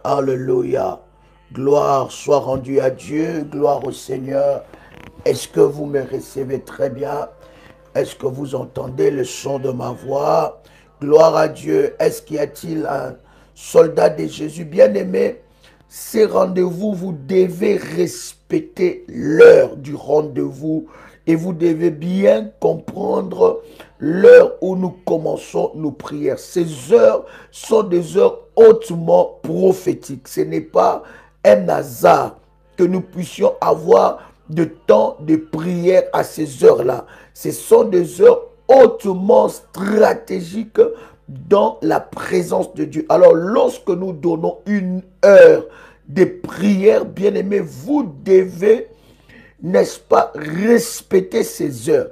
Alléluia. Gloire soit rendue à Dieu, gloire au Seigneur. Est-ce que vous me recevez très bien? Est-ce que vous entendez le son de ma voix? Gloire à Dieu. Est-ce qu'il y a-t-il un soldat de Jésus bien-aimé? Ces rendez-vous, vous devez respecter l'heure du rendez-vous et vous devez bien comprendre l'heure où nous commençons nos prières. Ces heures sont des heures hautement prophétiques. Ce n'est pas un hasard que nous puissions avoir de temps de prière à ces heures-là. Ce sont des heures hautement stratégiques dans la présence de Dieu. Alors, lorsque nous donnons une heure de prière, bien-aimés, vous devez, n'est-ce pas, respecter ces heures.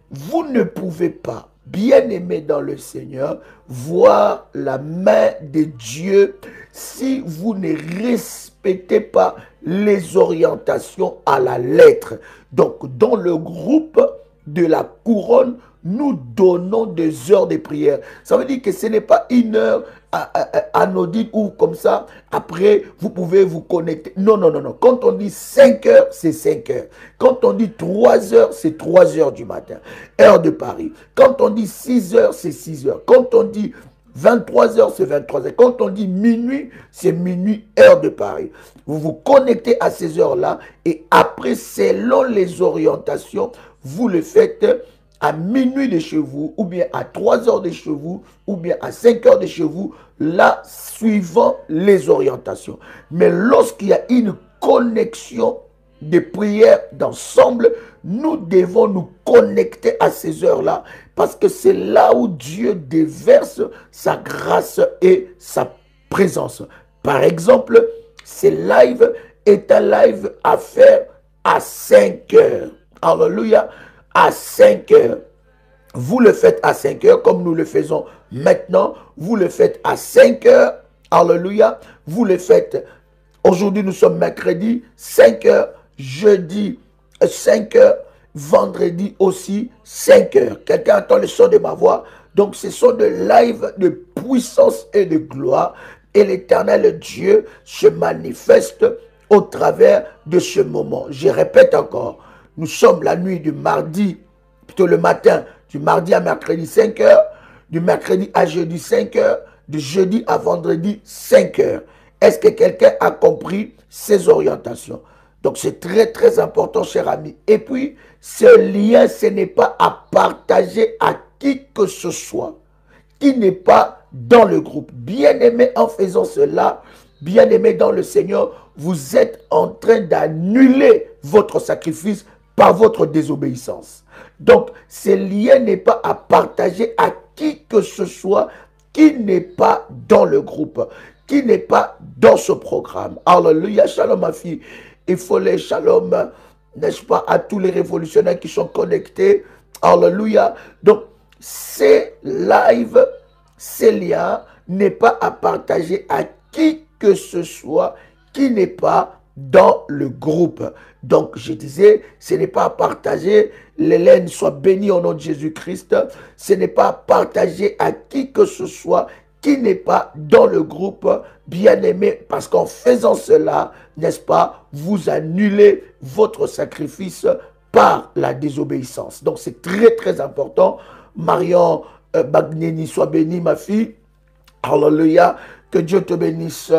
Vous ne pouvez pas, bien-aimés dans le Seigneur, voir la main de Dieu si vous ne respectez pas les orientations à la lettre. Donc, dans le groupe de la couronne, nous donnons des heures de prière. Ça veut dire que ce n'est pas une heure anodine ou comme ça, après, vous pouvez vous connecter. Non, non, non, non. Quand on dit 5 heures, c'est 5 heures. Quand on dit 3 heures, c'est 3 heures du matin. Heure de Paris. Quand on dit 6 heures, c'est 6 heures. Quand on dit 23 heures, c'est 23 heures. Quand on dit minuit, c'est minuit, heure de Paris. Vous vous connectez à ces heures-là et après, selon les orientations, vous le faites à minuit de chez vous, ou bien à 3 heures de chez vous, ou bien à 5 heures de chez vous, là, suivant les orientations. Mais lorsqu'il y a une connexion de prière d'ensemble, nous devons nous connecter à ces heures-là, parce que c'est là où Dieu déverse sa grâce et sa présence. Par exemple, ce live est un live à faire à 5 heures. Alléluia. À 5 heures. Vous le faites à 5 heures comme nous le faisons maintenant. Vous le faites à 5 heures. Alléluia. Vous le faites. Aujourd'hui, nous sommes mercredi, 5 heures. Jeudi, 5 heures. Vendredi aussi, 5 heures. Quelqu'un entend le son de ma voix? Donc, ce sont des lives de puissance et de gloire. Et l'Éternel Dieu se manifeste au travers de ce moment. Je répète encore. Nous sommes la nuit du mardi, plutôt le matin, du mardi à mercredi 5 heures, du mercredi à jeudi 5 heures, du jeudi à vendredi 5 heures. Est-ce que quelqu'un a compris ces orientations? Donc c'est très très important, cher ami. Et puis, ce lien, ce n'est pas à partager à qui que ce soit qui n'est pas dans le groupe. Bien-aimé, en faisant cela, bien-aimé dans le Seigneur, vous êtes en train d'annuler votre sacrifice par votre désobéissance. Donc, ce lien n'est pas à partager à qui que ce soit qui n'est pas dans le groupe, qui n'est pas dans ce programme. Alléluia, shalom ma fille. Il faut les shalom, n'est-ce pas, à tous les révolutionnaires qui sont connectés. Alléluia. Donc, ces lives, ces liens, n'est pas à partager à qui que ce soit qui n'est pas dans le groupe. Donc, je disais, ce n'est pas à partager, l'Hélène soit bénie au nom de Jésus-Christ, ce n'est pas à partager à qui que ce soit qui n'est pas dans le groupe, bien-aimé, parce qu'en faisant cela, n'est-ce pas, vous annulez votre sacrifice par la désobéissance. Donc, c'est très, très important. Marion Bagneni, sois bénie, ma fille. Alléluia. Que Dieu te bénisse.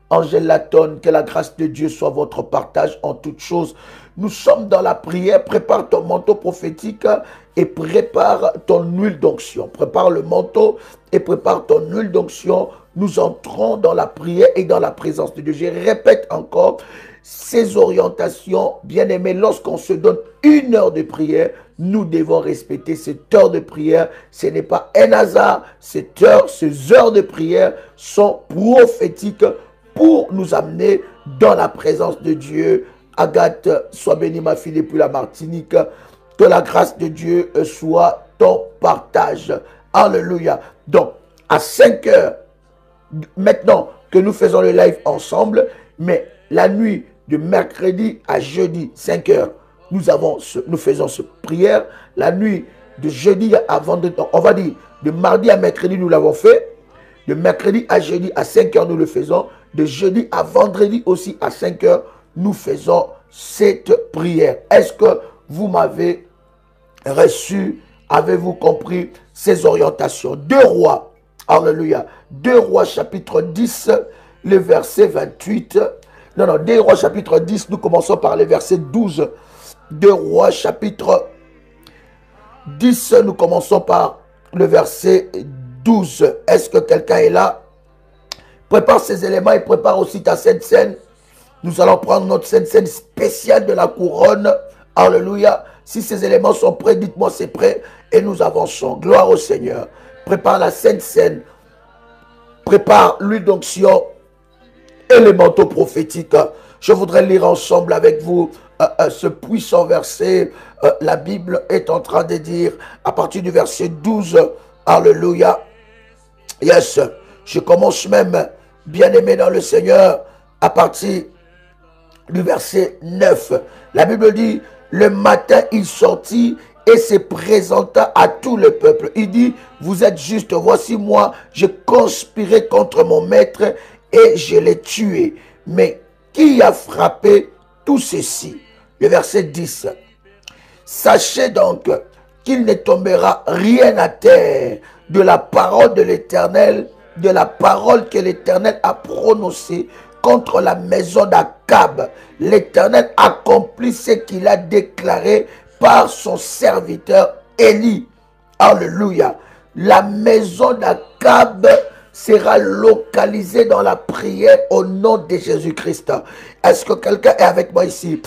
Angèle Latonne, que la grâce de Dieu soit votre partage en toutes choses. Nous sommes dans la prière. Prépare ton manteau prophétique et prépare ton huile d'onction. Prépare le manteau et prépare ton huile d'onction. Nous entrons dans la prière et dans la présence de Dieu. Je répète encore, ces orientations, bien aimés, lorsqu'on se donne une heure de prière, nous devons respecter cette heure de prière. Ce n'est pas un hasard. Ces heures de prière sont prophétiques pour nous amener dans la présence de Dieu. Agathe, sois bénie ma fille depuis la Martinique. Que la grâce de Dieu soit ton partage. Alléluia. Donc, à 5 heures, maintenant que nous faisons le live ensemble, mais la nuit de mercredi à jeudi, 5 heures, nous faisons cette prière. La nuit de jeudi à vendredi, on va dire de mardi à mercredi, nous l'avons fait. De mercredi à jeudi à 5 heures, nous le faisons. de jeudi à vendredi aussi à 5 heures, nous faisons cette prière. Est-ce que vous m'avez reçu? Avez-vous compris ces orientations? 2 Rois, alléluia. 2 Rois chapitre 10, le verset 28. Non, 2 Rois chapitre 10, nous commençons par le verset 12. 2 Rois chapitre 10, nous commençons par le verset 12. Est-ce que quelqu'un est là? Prépare ces éléments et prépare aussi ta Sainte Seine. Nous allons prendre notre Sainte Seine spéciale de la couronne. Alléluia. Si ces éléments sont prêts, dites-moi c'est prêt. Et nous avançons. Gloire au Seigneur. Prépare la Sainte Seine. Prépare l'huile d'onction et les manteaux prophétiques. Je voudrais lire ensemble avec vous ce puissant verset. La Bible est en train de dire, à partir du verset 12, alléluia. Yes, je commence même, bien-aimé dans le Seigneur, à partir du verset 9. La Bible dit, le matin il sortit et se présenta à tout le peuple. Il dit, vous êtes juste, voici moi, je conspirais contre mon maître et je l'ai tué. Mais qui a frappé tout ceci? Le verset 10. Sachez donc qu'il ne tombera rien à terre de la parole de l'Éternel, de la parole que l'Éternel a prononcée contre la maison d'Akab. L'Éternel accomplit ce qu'il a déclaré par son serviteur Élie. Alléluia. La maison d'Akab sera localisée dans la prière au nom de Jésus-Christ. Est-ce que quelqu'un est avec moi ici?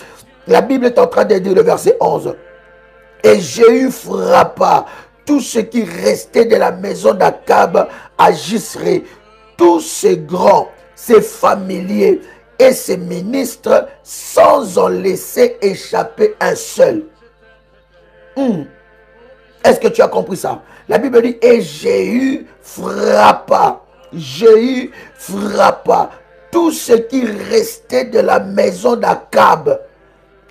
La Bible est en train de dire le verset 11. Et Jéhu frappa tout ce qui restait de la maison d'Akab à Jisré, tous ses grands, ses familiers et ses ministres, sans en laisser échapper un seul. Est-ce que tu as compris ça? La Bible dit, et Jéhu frappa tout ce qui restait de la maison d'Akab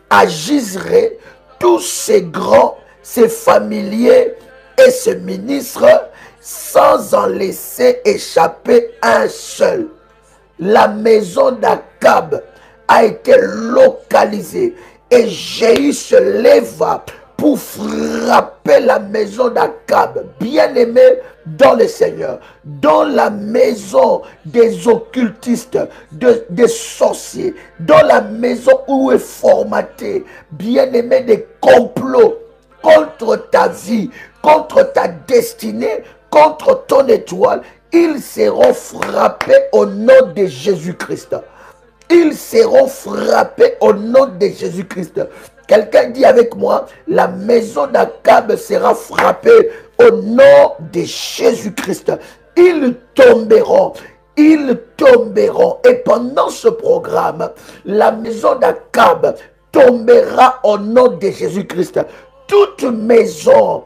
à Jisré, tous ses grands, ses familiers et ses ministres, sans en laisser échapper un seul. La maison d'Akab a été localisée et Jéhu se leva pour frapper la maison d'Akab, bien-aimé dans le Seigneur, dans la maison des occultistes, des sorciers, dans la maison où est formaté, bien-aimé, des complots contre ta vie, contre ta destinée, contre ton étoile. Ils seront frappés au nom de Jésus-Christ. Ils seront frappés au nom de Jésus-Christ. Quelqu'un dit avec moi, la maison d'Akab sera frappée au nom de Jésus-Christ. Ils tomberont. Et pendant ce programme, la maison d'Akab tombera au nom de Jésus-Christ. Toute maison,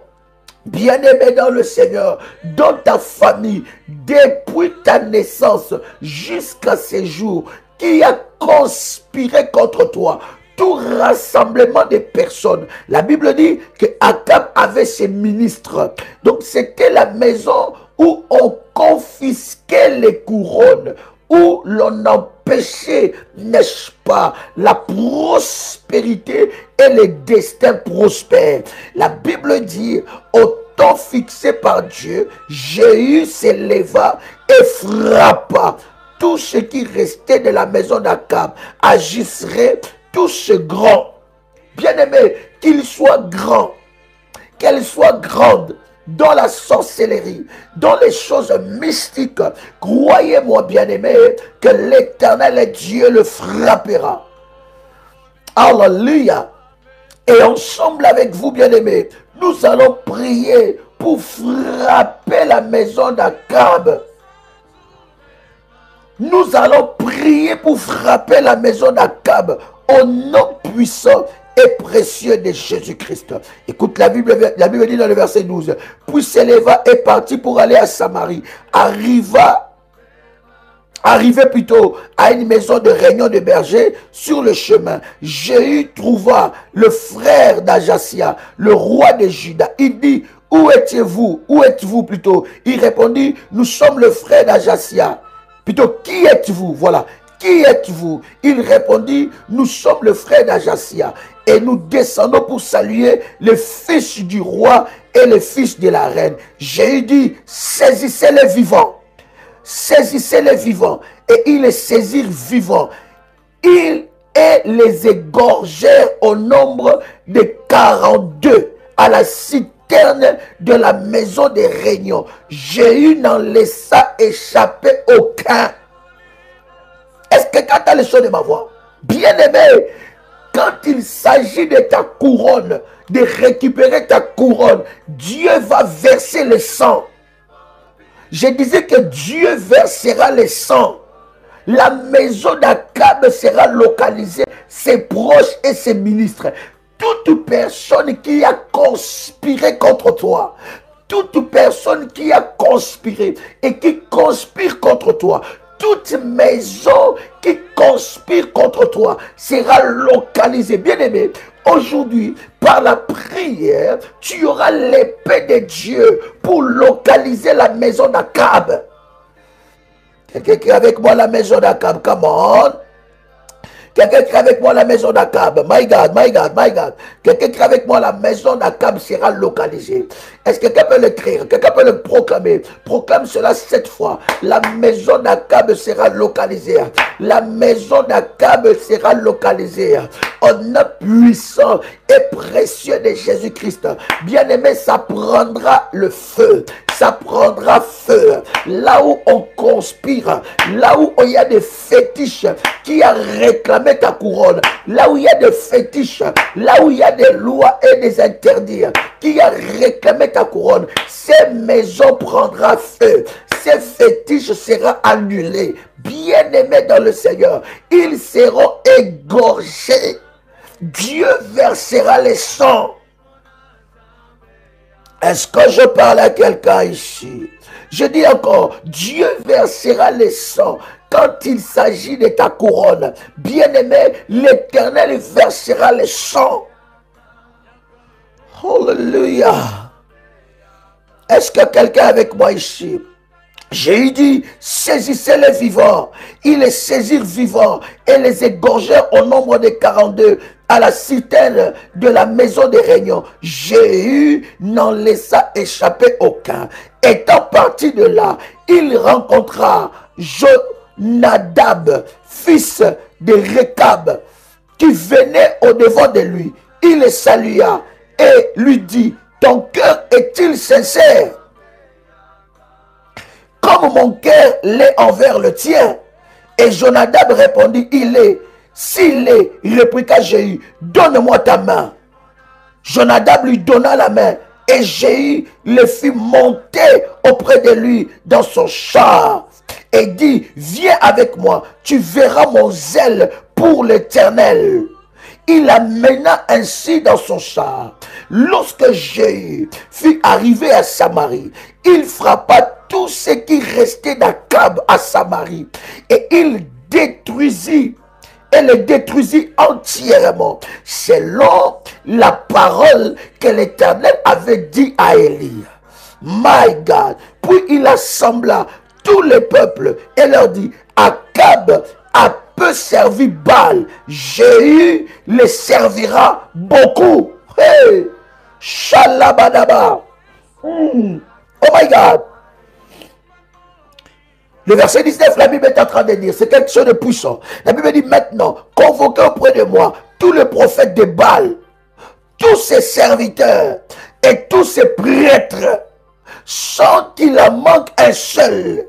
bien-aimé dans le Seigneur, dans ta famille, depuis ta naissance jusqu'à ces jours, qui a conspiré contre toi, tout rassemblement de personnes. La Bible dit que Akab avait ses ministres. Donc c'était la maison où on confisquait les couronnes, où l'on empêchait, n'est-ce pas, la prospérité et les destins prospères. La Bible dit, au temps fixé par Dieu, Jéhu s'éleva et frappa tout ce qui restait de la maison d'Akab, agisserait tous ces grands. Bien-aimés, qu'ils soient grands, qu'elles soient grandes, dans la sorcellerie, dans les choses mystiques, croyez-moi bien-aimé, que l'Éternel Dieu le frappera. Alléluia. Et ensemble avec vous, bien-aimés, nous allons prier pour frapper la maison d'Akab. Nous allons prier pour frapper la maison d'Akab au nom puissant et précieux de Jésus-Christ. Écoute, la Bible dit dans le verset 12, puis s'éleva et partit pour aller à Samarie. Arrivé plutôt à une maison de réunion de bergers sur le chemin, Jéhu trouva le frère d'Ajasia, le roi de Juda. Il dit, où étiez-vous? Où êtes-vous plutôt? Il répondit, nous sommes le frère d'Ajasia. Plutôt, qui êtes-vous? Voilà. Qui êtes-vous? Il répondit, nous sommes le frère d'Ajaccia et nous descendons pour saluer le fils du roi et le fils de la reine. Jéhu dit, saisissez les vivants. Saisissez les vivants. Et ils les saisirent vivants. Ils les égorgèrent au nombre de 42 à la citerne de la maison des réunions. Jéhu n'en laissa échapper aucun. Est-ce que quand tu as le son de ma voix, bien-aimé, quand il s'agit de ta couronne, de récupérer ta couronne, Dieu va verser le sang. Je disais que Dieu versera le sang. La maison d'Akab sera localisée, ses proches et ses ministres. Toute personne qui a conspiré contre toi, toute personne qui a conspiré et qui conspire contre toi, toute maison qui conspire contre toi sera localisée. Bien-aimé, aujourd'hui, par la prière, tu auras l'épée de Dieu pour localiser la maison d'Akab. Quelqu'un qui est avec moi la maison d'Akab, come on. Quelqu'un qui est avec moi la maison d'Akab, my God, my God, my God. Quelqu'un qui est avec moi la maison d'Akab sera localisée. Est-ce que quelqu'un peut l'écrire? Quelqu'un peut le proclamer? Proclame cela 7 fois. La maison d'Akab sera localisée. La maison d'Akab sera localisée. Au nom puissant et précieux de Jésus-Christ. Bien-aimé, ça prendra le feu. Ça prendra feu. Là où on conspire, là où il y a des fétiches qui a réclamé ta couronne, là où il y a des fétiches, là où il y a des lois et des interdits qui a réclamé ta couronne, ces maisons prendra feu. Ces fétiches seront annulés. Bien-aimés dans le Seigneur, ils seront égorgés. Dieu versera les sangs. Est-ce que je parle à quelqu'un ici? Je dis encore, Dieu versera les sangs quand il s'agit de ta couronne. Bien-aimé, l'Éternel versera les sangs. Alléluia. Est-ce que quelqu'un est avec moi ici? J'ai dit, saisissez les vivants. Ils les saisirent vivants et les égorgèrent au nombre de 42 à la citerne de la maison des réunions. Jéhu n'en laissa échapper aucun. Étant parti de là, il rencontra Jonadab, fils de Rekab, qui venait au-devant de lui. Il le salua et lui dit, ton cœur est-il sincère? Comme mon cœur l'est envers le tien. Et Jonadab répondit, il est. S'il est, répliqua Jéhu, donne-moi ta main. Jonadab lui donna la main et Jéhu le fit monter auprès de lui dans son char et dit, viens avec moi, tu verras mon zèle pour l'Éternel. Il l'amena ainsi dans son char. Lorsque Jéhu fut arrivé à Samarie, il frappa tout ce qui restait d'Akab à Samarie et il détruisit et le détruisit entièrement, selon la parole que l'Éternel avait dit à Élie. My God. Puis il assembla tous les peuples et leur dit, Akab a peu servi Baal, Jéhu le servira beaucoup. Hey, Shalabadaba. Oh my God. Le verset 19, la Bible est en train de dire, c'est quelque chose de puissant. La Bible dit maintenant, convoquez auprès de moi tous les prophètes de Baal, tous ses serviteurs et tous ses prêtres, sans qu'il en manque un seul.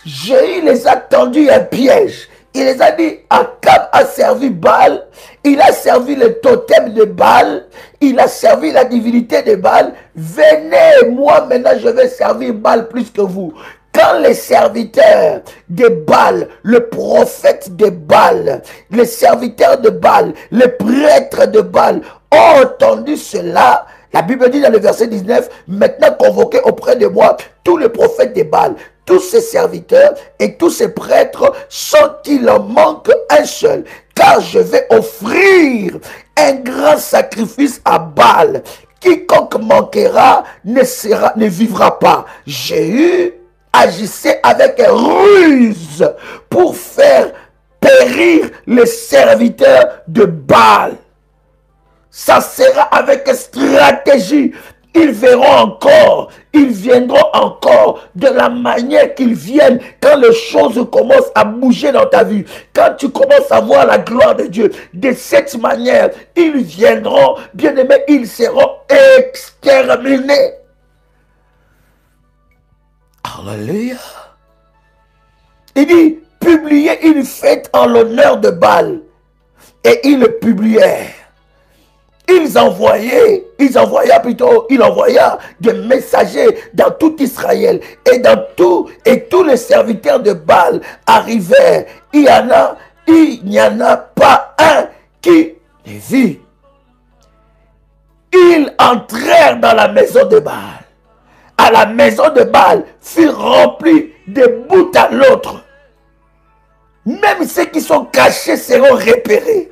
Jéhu les a tendu un piège. Il les a dit, Akab a servi Baal, il a servi le totem de Baal, il a servi la divinité de Baal. Venez, moi maintenant je vais servir Baal plus que vous. Quand les serviteurs de Baal, le prophète de Baal, les serviteurs de Baal, les prêtres de Baal ont entendu cela, la Bible dit dans le verset 19, maintenant convoquez auprès de moi tous les prophètes de Baal, tous ses serviteurs et tous ses prêtres, sans qu'il en manque un seul, car je vais offrir un grand sacrifice à Baal. Quiconque manquera ne vivra pas. Jéhu agissait avec ruse pour faire périr les serviteurs de Baal. Ça sera avec stratégie. Ils verront encore, ils viendront encore de la manière qu'ils viennent quand les choses commencent à bouger dans ta vie. Quand tu commences à voir la gloire de Dieu, de cette manière, ils viendront, bien aimés, ils seront exterminés. Alléluia. Il dit, publier une fête en l'honneur de Baal. Et ils le publièrent. Il envoya des messagers dans tout Israël et tous les serviteurs de Baal arrivèrent. Il n'y en a pas un qui les vit. Ils entrèrent dans la maison de Baal. À la maison de Baal fut remplie de bout à l'autre. Même ceux qui sont cachés seront repérés.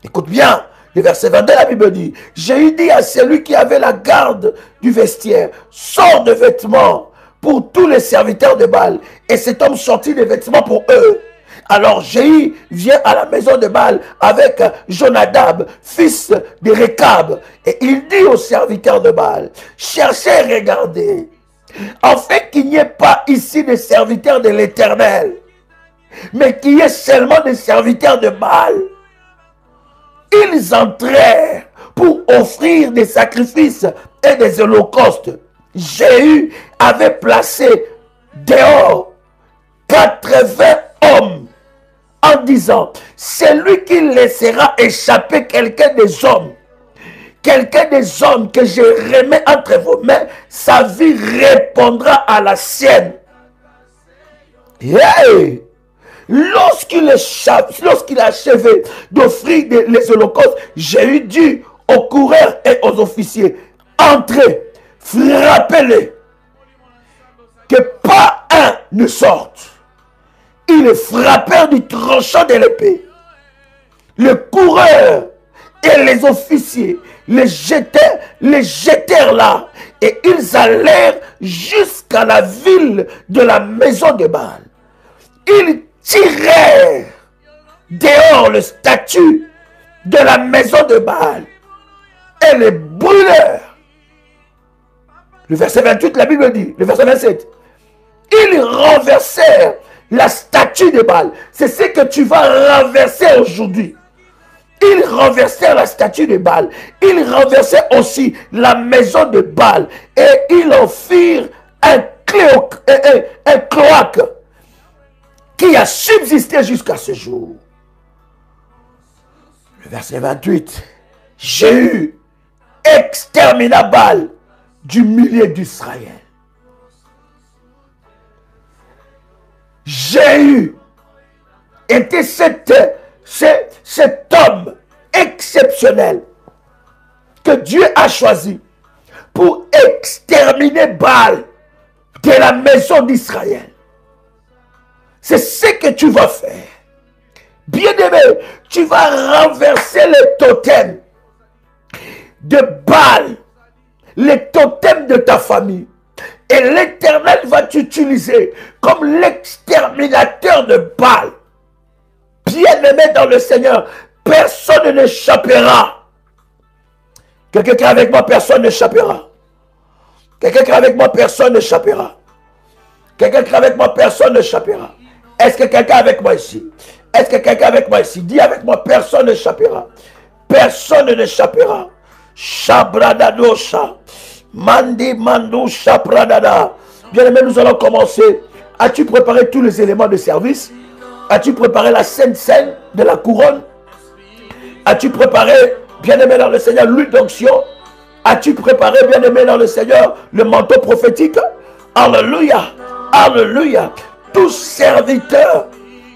Écoute bien. Le verset 22, la Bible dit, j'ai dit à celui qui avait la garde du vestiaire, sors de vêtements pour tous les serviteurs de Baal. Et cet homme sortit des vêtements pour eux. Alors Jéhu vient à la maison de Baal avec Jonadab, fils de Rekab. Et il dit aux serviteurs de Baal, cherchez et regardez, en fait qu'il n'y ait pas ici des serviteurs de l'Éternel, mais qu'il y ait seulement des serviteurs de Baal. Ils entrèrent pour offrir des sacrifices et des holocaustes. Jéhu avait placé dehors 80 hommes en disant, celui qui laissera échapper quelqu'un des hommes que je remets entre vos mains, sa vie répondra à la sienne. Hey! Lorsqu'il a achevé d'offrir les holocaustes, Jéhu dit aux coureurs et aux officiers, entrez, frappez-les, que pas un ne sorte. Ils les frappèrent du tranchant de l'épée. Les coureurs et les officiers les jetèrent là, et ils allèrent jusqu'à la ville de la maison de Baal. Ils tirèrent dehors le statut de la maison de Baal et les brûlèrent. Le verset 28, la Bible dit, le verset 27, ils renversèrent la statue de Baal. C'est ce que tu vas renverser aujourd'hui. Ils renversèrent la statue de Baal. Ils renversèrent aussi la maison de Baal. Et ils en firent un cloaque qui a subsisté jusqu'à ce jour. Le verset 28. Jéhu extermina Baal du milieu d'Israël. Jéhu était cet homme exceptionnel que Dieu a choisi pour exterminer Baal de la maison d'Israël. C'est ce que tu vas faire. Bien-aimé, tu vas renverser les totems de Baal, les totems de ta famille. Et l'Éternel va t'utiliser comme l'exterminateur de Baal. Bien-aimé dans le Seigneur, personne n'échappera. Quelqu'un qui est avec moi, personne n'échappera. Quelqu'un qui est avec moi, personne n'échappera. Quelqu'un qui est avec moi, personne n'échappera. Est-ce que quelqu'un est avec moi ici? Est-ce que quelqu'un est avec moi ici? Dis avec moi, personne n'échappera. Personne n'échappera. Shabradadosha. Mandi Mandou Chapradada. Bien-aimé, nous allons commencer. As-tu préparé tous les éléments de service? As-tu préparé la sainte scène de la couronne? As-tu préparé, bien-aimé dans le Seigneur, l'huile d'onction? As-tu préparé, bien-aimé dans le Seigneur, le manteau prophétique? Alléluia. Alléluia. Tout serviteur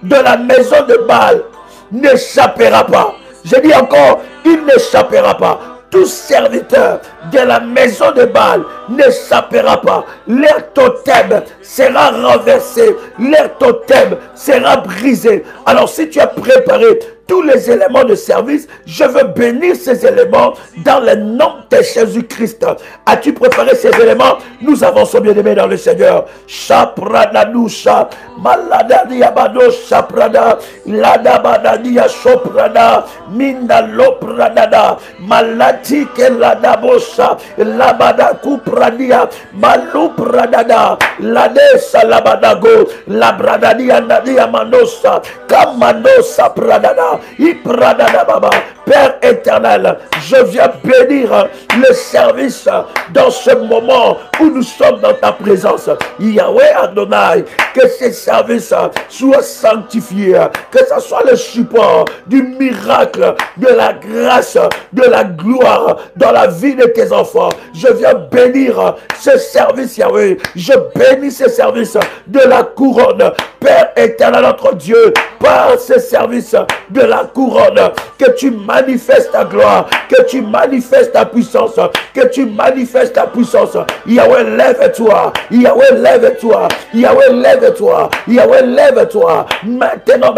de la maison de Baal n'échappera pas. Je dis encore, il n'échappera pas. Tout serviteur de la maison de Baal n'échappera pas. Leur totem sera renversé. Leur totem sera brisé. Alors si tu as préparé tous les éléments de service, je veux bénir ces éléments dans le nom de Jésus-Christ. As-tu préparé ces éléments? Nous avançons bien aimés dans le Seigneur. Shapranadusha, Maladadiabado Shaprada, Ladabadadia Soprada, Mindalopradada, Malati Keladabosha, Labada Kupradia, Malupradada, Ladesa Labadago, Labradadia Nadia Manosa, Kamanosa Pradada, Ipradada Baba. Père éternel, je viens bénir le service dans ce moment où nous sommes dans ta présence. Yahweh Adonai, que ces services soient sanctifiés, que ce soit le support du miracle, de la grâce, de la gloire dans la vie de tes enfants. Je viens bénir ce service, Yahweh. Je bénis ce service de la couronne. Père éternel, notre Dieu, par ce service de la couronne, que tu manifestes ta gloire, que tu manifestes ta puissance, que tu manifestes ta puissance. Yahweh, lève-toi. Yahweh, lève-toi. Yahweh, lève-toi. Yahweh, lève-toi. Maintenant,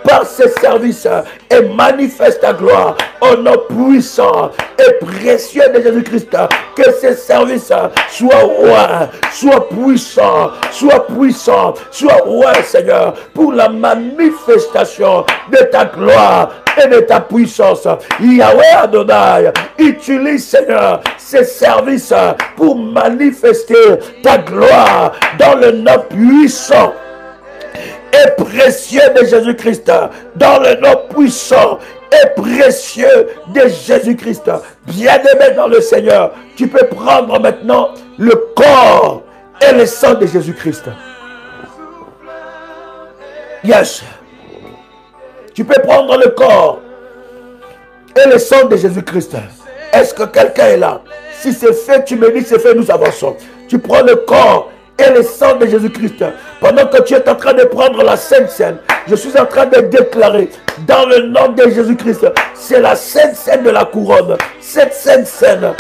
par ce service, et manifeste ta gloire au nom puissant et précieux de Jésus-Christ. Que ce service soit roi, soit puissant, soit roi, Seigneur, pour la manifestation de ta gloire et de ta puissance. Yahweh Adonai, utilise, Seigneur, ces services pour manifester ta gloire dans le nom puissant et précieux de Jésus-Christ, dans le nom puissant et précieux de Jésus-Christ. Bien-aimé dans le Seigneur, tu peux prendre maintenant le corps et le sang de Jésus-Christ. Yes. Tu peux prendre le corps et le sang de Jésus-Christ. Est-ce que quelqu'un est là? Si c'est fait, tu me dis c'est fait, nous avançons. Tu prends le corps et le sang de Jésus-Christ. Pendant que tu es en train de prendre la Sainte Seine, je suis en train de déclarer dans le nom de Jésus-Christ, c'est la Sainte Seine de la couronne. Cette Sainte Seine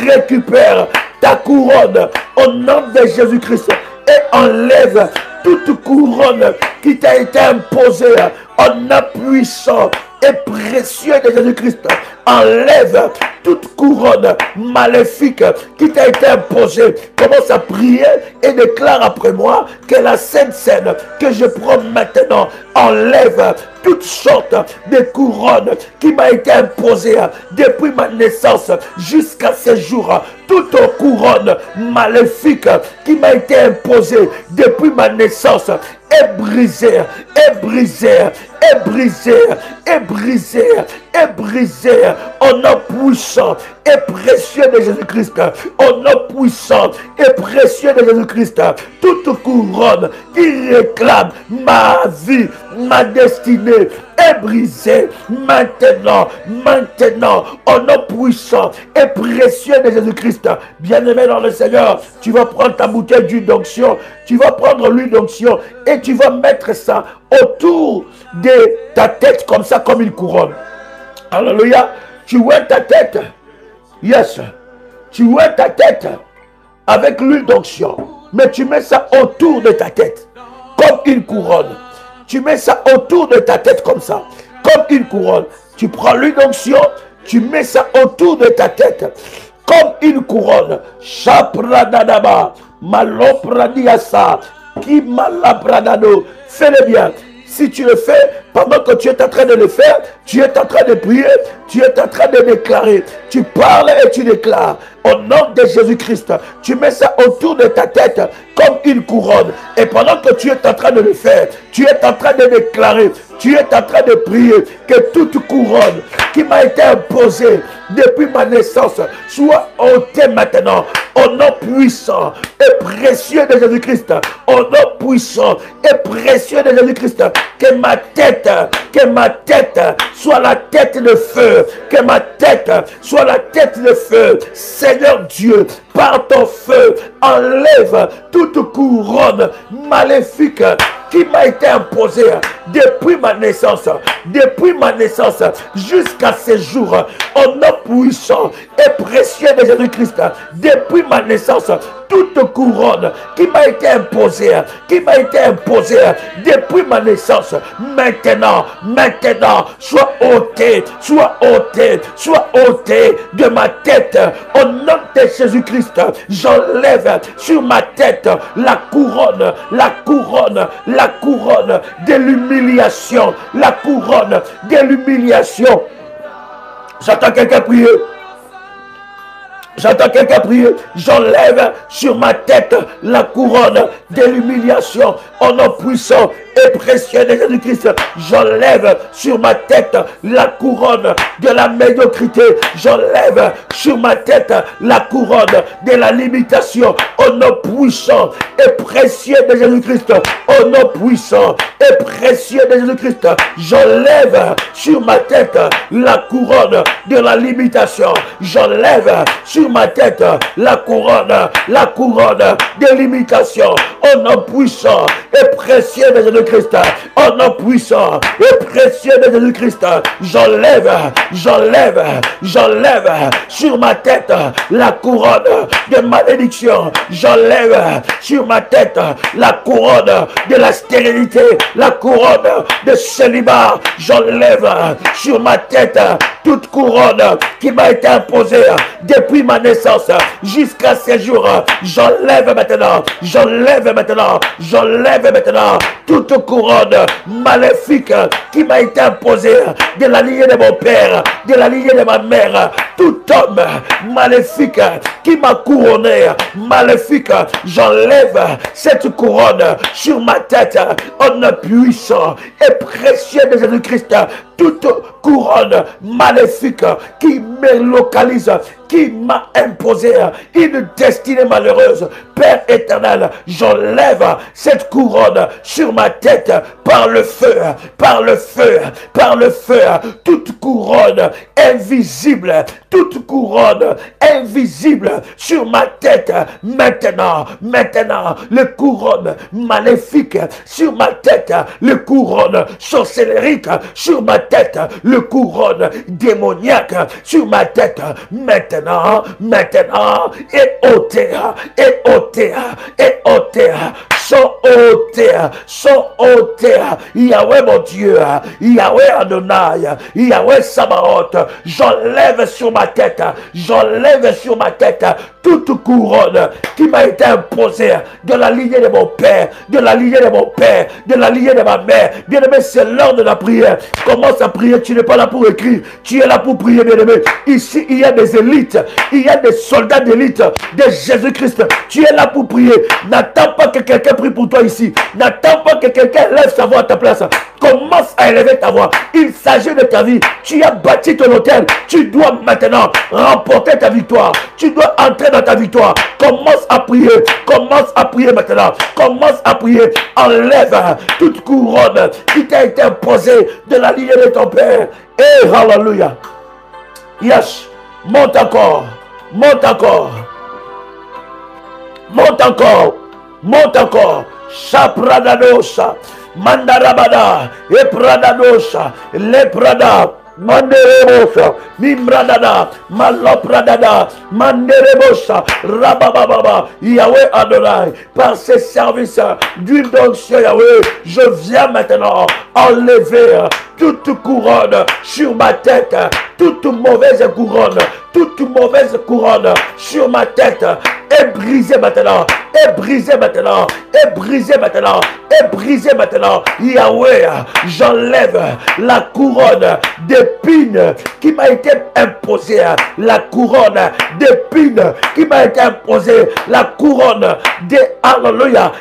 récupère ta couronne au nom de Jésus-Christ et enlève toute couronne qui t'a été imposée en nom puissant et précieux de Jésus-Christ. Enlève toute couronne maléfique qui t'a été imposée. Commence à prier et déclare après moi que la Sainte Seine que je prends maintenant enlève toutes sortes de couronnes qui m'a été imposée depuis ma naissance jusqu'à ce jour. Toute couronne maléfique qui m'a été imposée depuis ma naissance est brisée, est brisée, est brisée, est brisée, est brisée au nom puissant et précieux de Jésus-Christ. Au nom puissant et précieux de Jésus-Christ. Toute couronne qui réclame ma vie, ma destinée est brisée maintenant, au nom puissant et précieux de Jésus-Christ. Bien-aimé dans le Seigneur, tu vas prendre ta bouteille d'huile d'onction, tu vas prendre l'huile d'onction et tu vas mettre ça autour de ta tête comme ça, comme une couronne. Alléluia. Tu ouais ta tête. Yes. Tu ouais ta tête avec l'huile d'onction. Mais tu mets ça autour de ta tête comme une couronne. Tu mets ça autour de ta tête comme ça, comme une couronne. Tu prends l'huile d'onction, tu mets ça autour de ta tête comme une couronne. Chapradadaba, malopradiasa, qui malabradado. Fais-le bien. Si tu le fais, pendant que tu es en train de le faire, tu es en train de prier, tu es en train de déclarer. Tu parles et tu déclares. Au nom de Jésus-Christ, tu mets ça autour de ta tête comme une couronne. Et pendant que tu es en train de le faire, tu es en train de déclarer, tu es en train de prier que toute couronne qui m'a été imposée depuis ma naissance soit ôtée maintenant. Au nom puissant et précieux de Jésus-Christ. Au nom puissant et précieux de Jésus-Christ. Que ma tête soit la tête de feu. Que ma tête soit la tête de feu. Seigneur Dieu, par ton feu, enlève toute couronne maléfique qui m'a été imposée depuis ma naissance jusqu'à ce jour. Au nom puissant et précieux de Jésus-Christ, depuis ma naissance, toute couronne qui m'a été imposée, depuis ma naissance, maintenant, soit ôtée de ma tête. Au nom de Jésus-Christ, j'enlève sur ma tête la couronne de l'humiliation, la couronne de l'humiliation. J'entends quelqu'un prier. J'enlève sur ma tête la couronne de l'humiliation. Au nom puissant et précieux de Jésus-Christ, j'enlève sur ma tête la couronne de la médiocrité. J'enlève sur ma tête la couronne de la limitation. Au nom puissant et précieux de Jésus-Christ, au nom puissant et précieux de Jésus-Christ, j'enlève sur ma tête la couronne de la limitation. J'enlève sur ma tête la couronne de limitation. Au nom puissant et précieux de Jésus-Christ, au nom puissant et précieux de Jésus-Christ, j'enlève sur ma tête la couronne de malédiction. J'enlève sur ma tête la couronne de la stérilité, la couronne de célibat. J'enlève sur ma tête toute couronne qui m'a été imposée depuis ma naissance jusqu'à ces jours. J'enlève maintenant toute couronne maléfique qui m'a été imposée de la lignée de mon père, de la lignée de ma mère. Tout homme maléfique qui m'a couronné, maléfique, j'enlève cette couronne sur ma tête. En puissant et précieux de Jésus-Christ, toute couronne maléfique qui me localise, qui m'a imposé une destinée malheureuse. Père éternel, j'enlève cette couronne sur ma tête par le feu, toute couronne invisible sur ma tête maintenant, les couronnes maléfiques sur ma tête, les couronnes sorcellériques sur ma tête, le couronne démoniaque sur ma tête maintenant, et ôté, sont ôtés, Yahweh mon Dieu, Yahweh Adonai, Yahweh Sabaoth, j'enlève sur ma tête toute couronne qui m'a été imposée de la lignée de mon père, de la lignée de ma mère. Bien-aimé, c'est l'heure de la prière. Commence à prier, tu n'es pas là pour écrire, tu es là pour prier, bien-aimé. Ici, il y a des élites, il y a des soldats d'élite de Jésus-Christ. Tu es là pour prier. N'attends pas que quelqu'un prie pour toi ici. N'attends pas que quelqu'un lève sa voix à ta place. Commence à élever ta voix. Il s'agit de ta vie. Tu as bâti ton hôtel. Tu dois maintenant remporter ta victoire. Tu dois entrer dans ta victoire. Commence à prier maintenant. Commence à prier. Enlève toute couronne qui t'a été imposée de la lignée de ton père. Et hallelujah. Yes. Monte encore. Shapradadosa, Mandarabada, Epradadosa, Leprada, Manderebosa, Mimradada, Malopradada, Manderebosa, Rabababa, Yahweh Adonai, par ces services d'huile d'onction, Yahweh, je viens maintenant enlever toute couronne sur ma tête, toute mauvaise couronne sur ma tête est brisée maintenant, Yahweh, j'enlève la couronne d'épines qui m'a été imposée, la couronne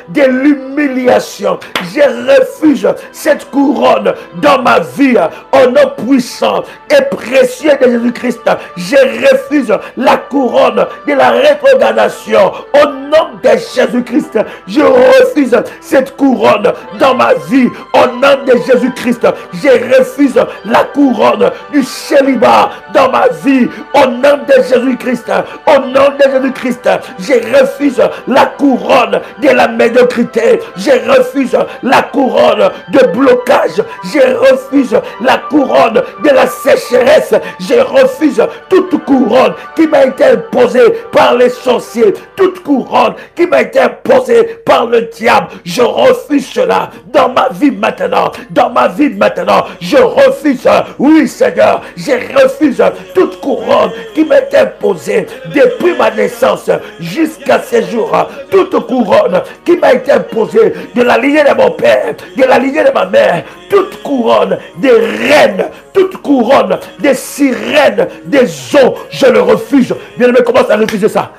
de l'humiliation. Je refuse cette couronne dans ma vie. Au nom puissant et précieux de Jésus-Christ, je refuse la couronne de la rétrogradation. Au nom de Jésus-Christ, je refuse cette couronne dans ma vie. Au nom de Jésus-Christ, je refuse la couronne du célibat dans ma vie. Au nom de Jésus-Christ, au nom de Jésus-Christ, je refuse la couronne de la médiocrité. Je refuse la couronne de blocage. Je refuse la couronne de la sécheresse. Je refuse toute couronne qui m'a été imposée par les sorciers. Toute couronne qui m'a été imposée par le diable. Je refuse cela dans ma vie maintenant. Dans ma vie maintenant. Je refuse, oui Seigneur, je refuse toute couronne qui m'a été imposée depuis ma naissance jusqu'à ce jour. Toute couronne qui m'a été imposée de la lignée de mon père, de la lignée de ma mère. Toute couronne des reines, toute couronne des sirènes, des eaux, je le refuse. Bien-aimé, commence à refuser ça.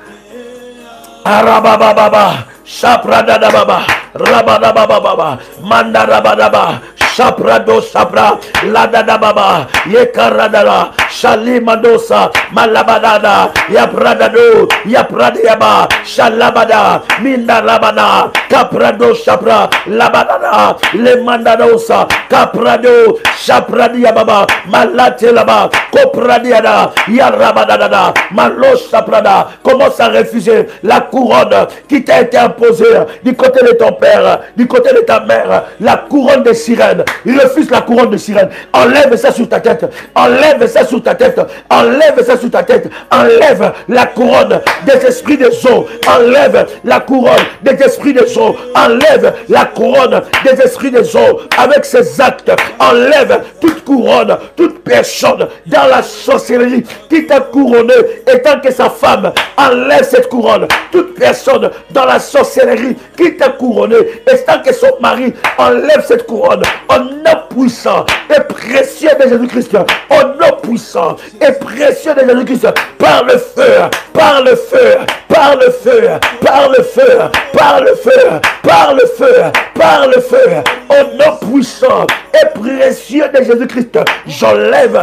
Arabababa, Shapradadababa, Rabadababa, Mandarabadaba, Shaprado Sapra, Ladadababa, Yekaradala, Shalimadosa, Malabadada, Yapradado, Yapradiaba, Shalabada, Mindarabana, Caprado Sapra, Labadada, Le Mandadosa, Caprado, Shapradiababa, Malatelaba, Copradiada, Yarabadada, Malos Saprada. Commence à refuser la couronne qui t'a été imposée du côté de ton père, du côté de ta mère, la couronne des sirènes. Il refuse la couronne de sirène. Enlève ça sur ta tête. Enlève ça sur ta tête. Enlève ça sur ta tête. Enlève la couronne des esprits des eaux. Enlève la couronne des esprits des eaux. Enlève la couronne des esprits des eaux. Avec ses actes, enlève toute couronne, toute personne dans la sorcellerie qui t'a couronné étant que sa femme. Enlève cette couronne. Toute personne dans la sorcellerie qui t'a couronné étant que son mari. Enlève cette couronne. Au nom puissant et précieux de Jésus-Christ, au nom puissant et précieux de Jésus-Christ, par le feu, par le feu, par le feu, par le feu, par le feu, par le feu, par le feu, au nom puissant et précieux de Jésus-Christ, j'enlève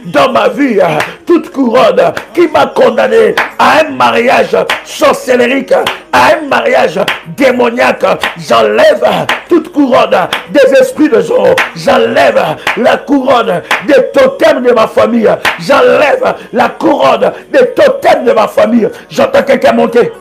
dans ma vie toute couronne qui m'a condamné à un mariage sorcellérique, à un mariage démoniaque. J'enlève toute couronne des esprits de jour. J'enlève la couronne des totems de ma famille. J'enlève la couronne des totems de ma famille. J'entends quelqu'un monter.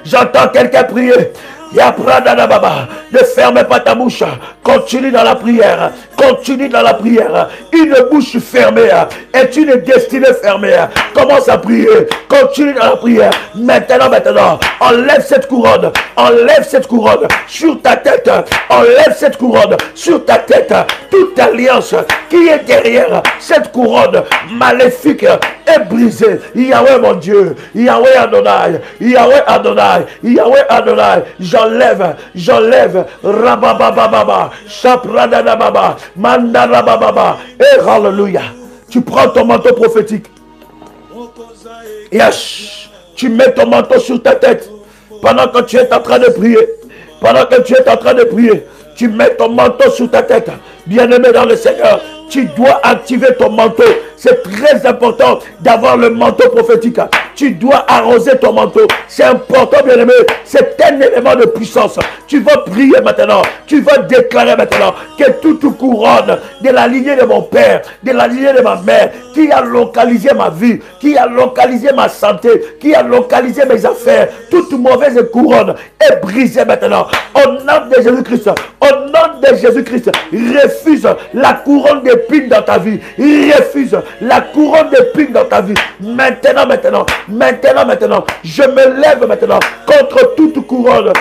J'entends quelqu'un prier. Ne ferme pas ta bouche. Continue dans la prière. Continue dans la prière. Une bouche fermée est une destinée fermée. Commence à prier. Continue dans la prière. Maintenant, maintenant. Enlève cette couronne. Enlève cette couronne sur ta tête. Enlève cette couronne sur ta tête. Toute alliance qui est derrière cette couronne maléfique est brisée. Yahweh mon Dieu. Yahweh Adonai. Yahweh Adonai. Yahweh Adonai. J'enlève, Rababababa, Shapradadababa, Mandarabababa, et hallelujah. Tu prends ton manteau prophétique. Yes. Tu mets ton manteau sur ta tête. Pendant que tu es en train de prier. Pendant que tu es en train de prier. Tu mets ton manteau sur ta tête. Bien-aimé dans le Seigneur, tu dois activer ton manteau. C'est très important d'avoir le manteau prophétique. Tu dois arroser ton manteau. C'est important, bien-aimé. C'est un élément de puissance. Tu vas prier maintenant. Tu vas déclarer maintenant que toute couronne de la lignée de mon père, de la lignée de ma mère, qui a localisé ma vie, qui a localisé ma santé, qui a localisé mes affaires, toute mauvaise couronne est brisée maintenant. Au nom de Jésus-Christ, au nom de Jésus-Christ, refuse la couronne d'épines dans ta vie. Refuse la couronne d'épines dans ta vie. Maintenant, maintenant, maintenant, maintenant, je me lève maintenant contre toute couronne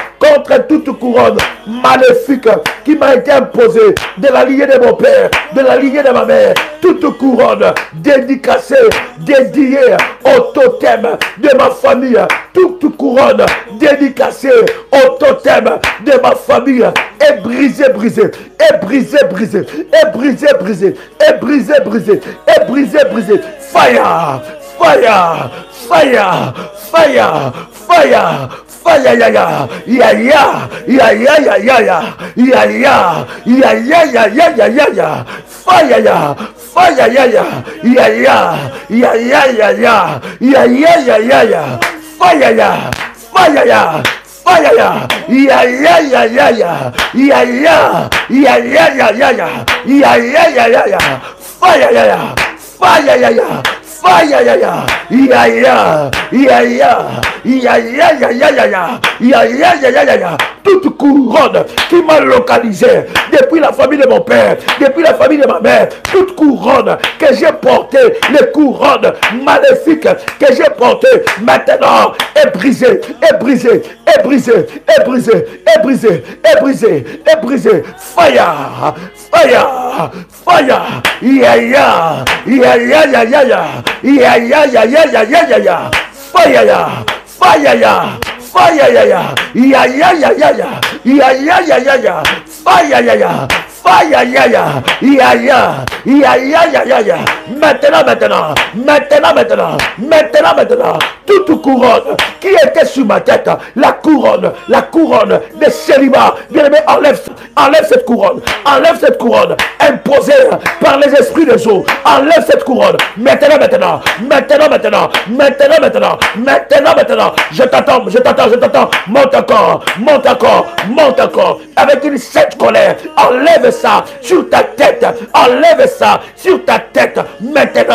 maléfique qui m'a été imposée de la lignée de mon père, de la lignée de ma mère. Toute couronne dédicacée, dédiée au totem de ma famille. Toute couronne dédicacée au totem de ma famille est brisée, brisée, est brisée, brisée, est brisée, brisée, est brisée, brisée, est brisée, brisée. Fire, fire, fire, fire, fire. Fire, ya ya ya ya ya ya ya ya ya ya ya ya ya ya ya ya ya fire ya Fire, ya, ya, ya, ya, ya, ya, ya, ya, ya, ya, ya, ya, ya. Fire, ya, fire, ya. Fire, ya, ya, ya, ya, ya, ya, ya, ya, ya, ya, ya, ya, ya, ya, ya, ya, ya. Fire, ya, ya, fire, ya, ya. Fire, ya, ya, ya, ya, ya, ya, ya, ya, ya, ya, ya, ya, ya, ya, ya, ya, ya, ya. Toute couronne qui m'a localisé depuis la famille de mon père, depuis la famille de ma mère, toute couronne que j'ai portée, les couronnes maléfiques que j'ai portées, maintenant est brisée, est brisée, est brisée, est brisée, est brisée, est brisée, est brisée. Fire, fire, fire, ya, ya, ya, ya, ya, ya, ya. Ya ya ya ya ya ya ya ya. Fire ya. Fire ya. Fire ya ya. Ya ya ya ya ya. Ya ya ya ya ya. Fire ya ya. Fire ya ya. Ya ya. Ya ya ya ya ya. Maintenant, maintenant. Maintenant, maintenant. Maintenant, maintenant. Toute couronne qui était sur ma tête, la couronne de célibat. Bien-aimé, enlève cette couronne. Enlève cette couronne imposée par les esprits des eaux. Enlève cette couronne. Maintenant, maintenant. Maintenant, maintenant. Maintenant, maintenant. Maintenant, maintenant. Je t'attends, je t'attends, je t'attends. Monte encore, monte encore, monte encore. Avec une sainte colère. Enlève ça sur ta tête. Enlève ça sur ta tête. Maintenant.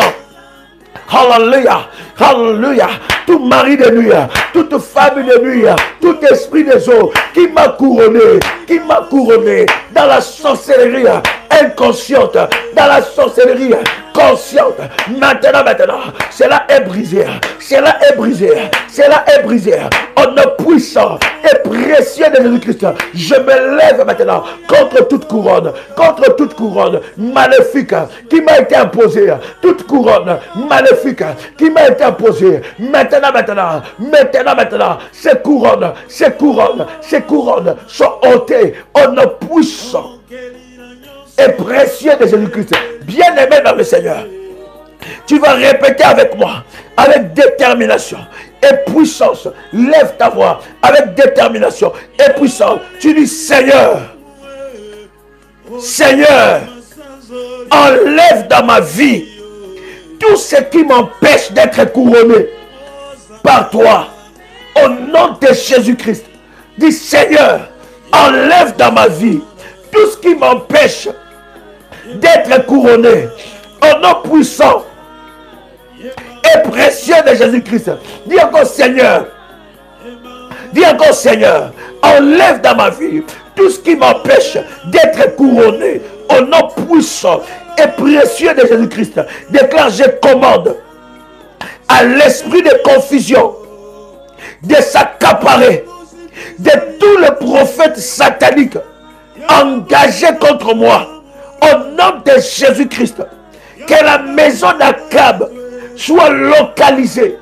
Hallelujah, hallelujah. Tout mari de nuit, toute femme de nuit, tout esprit des eaux qui m'a couronné dans la sorcellerie inconsciente, dans la sorcellerie consciente. Maintenant, maintenant, cela est brisé, cela est brisé, cela est brisé. Au nom puissant et précieux de Jésus-Christ, je me lève maintenant contre toute couronne maléfique qui m'a été imposée, toute couronne maléfique qui m'a été imposée. Maintenant, maintenant, maintenant, maintenant, ces couronnes sont ôtées au nom puissant et précieux de Jésus-Christ. Bien-aimé dans le Seigneur, tu vas répéter avec moi, avec détermination et puissance. Lève ta voix avec détermination et puissance. Tu dis: Seigneur, Seigneur, enlève dans ma vie tout ce qui m'empêche d'être couronné par toi. Au nom de Jésus-Christ, dis: Seigneur, enlève dans ma vie tout ce qui m'empêche d'être couronné. Au nom puissant et précieux de Jésus-Christ, dis encore: Seigneur, dis encore: Seigneur, enlève dans ma vie tout ce qui m'empêche d'être couronné. Au nom puissant et précieux de Jésus-Christ, déclare: je commande à l'esprit de confusion de s'accaparer de tous les prophètes sataniques engagés contre moi. Au nom de Jésus-Christ, que la maison d'Akab soit localisée.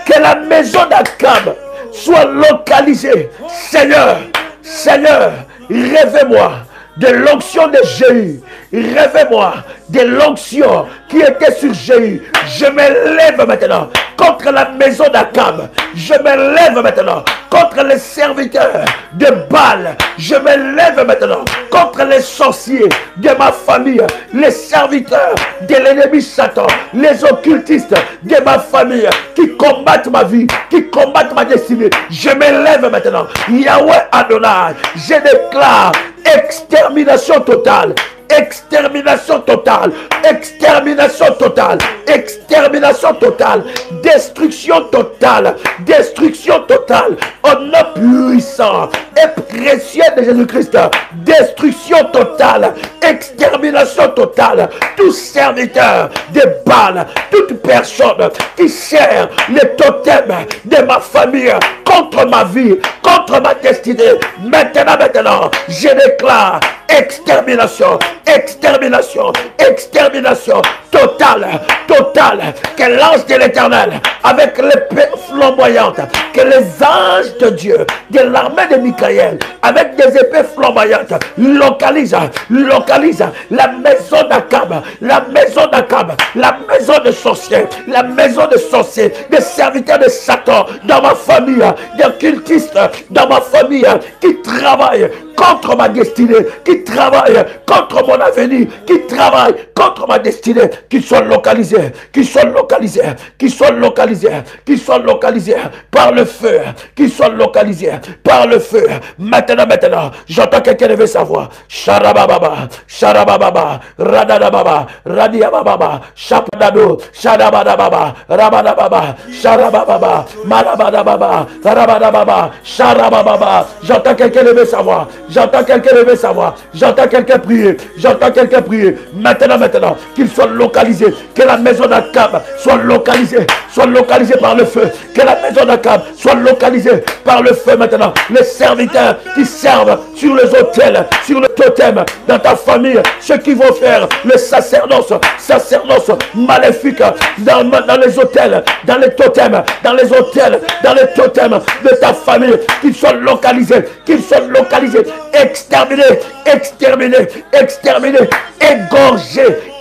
Que la maison d'Akab soit localisée. Seigneur, Seigneur, révèle-moi de l'onction de Jéhu. Révèle-moi de l'onction qui était sur Jéhu. Je me lève maintenant contre la maison d'Akab. Je me lève maintenant contre les serviteurs de Baal. Je me lève maintenant contre les sorciers de ma famille, les serviteurs de l'ennemi Satan, les occultistes de ma famille qui combattent ma vie, qui combattent ma destinée. Je me lève maintenant. Yahweh Adonai, je déclare extermination totale. Extermination totale, extermination totale, extermination totale, destruction totale, destruction totale, au nom puissant et précieux de Jésus-Christ, destruction totale, extermination totale, tout serviteur de Baal, toute personne qui sert les totems de ma famille contre ma vie, contre ma destinée, maintenant, je déclare extermination, extermination, extermination totale, totale, que l'ange de l'Éternel, avec l'épée flamboyante, que les anges de Dieu, de l'armée de Michaël, avec des épées flamboyantes, localisent la maison d'Akab, la maison d'Akab, la maison de sorciers, la maison de sorciers, des serviteurs de Satan dans ma famille, des cultistes dans ma famille qui travaillent contre ma destinée, qui travaillent contre mon avenir, qui travaillent contre ma destinée. qu'il soit localisé, qu'il soit localisé, qu'il soit localisé, qu'il soit localisé par le feu, qu'il soit localisé par le feu. Maintenant, j'entends quelqu'un lever sa voix. Sharababa, Sharababa, Radadababa, Radiababa, Shapadado, Sharabadababa, Rabadababa, Sharababa, Malabadababa, Rabadababa, Sharababa. J'entends quelqu'un lever sa voix. J'entends quelqu'un lever sa voix. J'entends quelqu'un prier. J'entends quelqu'un prier. Maintenant, qu'il soit localisé. Que la maison d'Akab soit localisée par le feu. Que la maison d'Akab soit localisée par le feu maintenant. Les serviteurs qui servent sur les autels, sur le totem, dans ta famille, ceux qui vont faire le sacerdoce maléfique dans les hôtels, dans les totems, dans les hôtels, dans les totems de ta famille, qu'ils soient localisés, exterminés,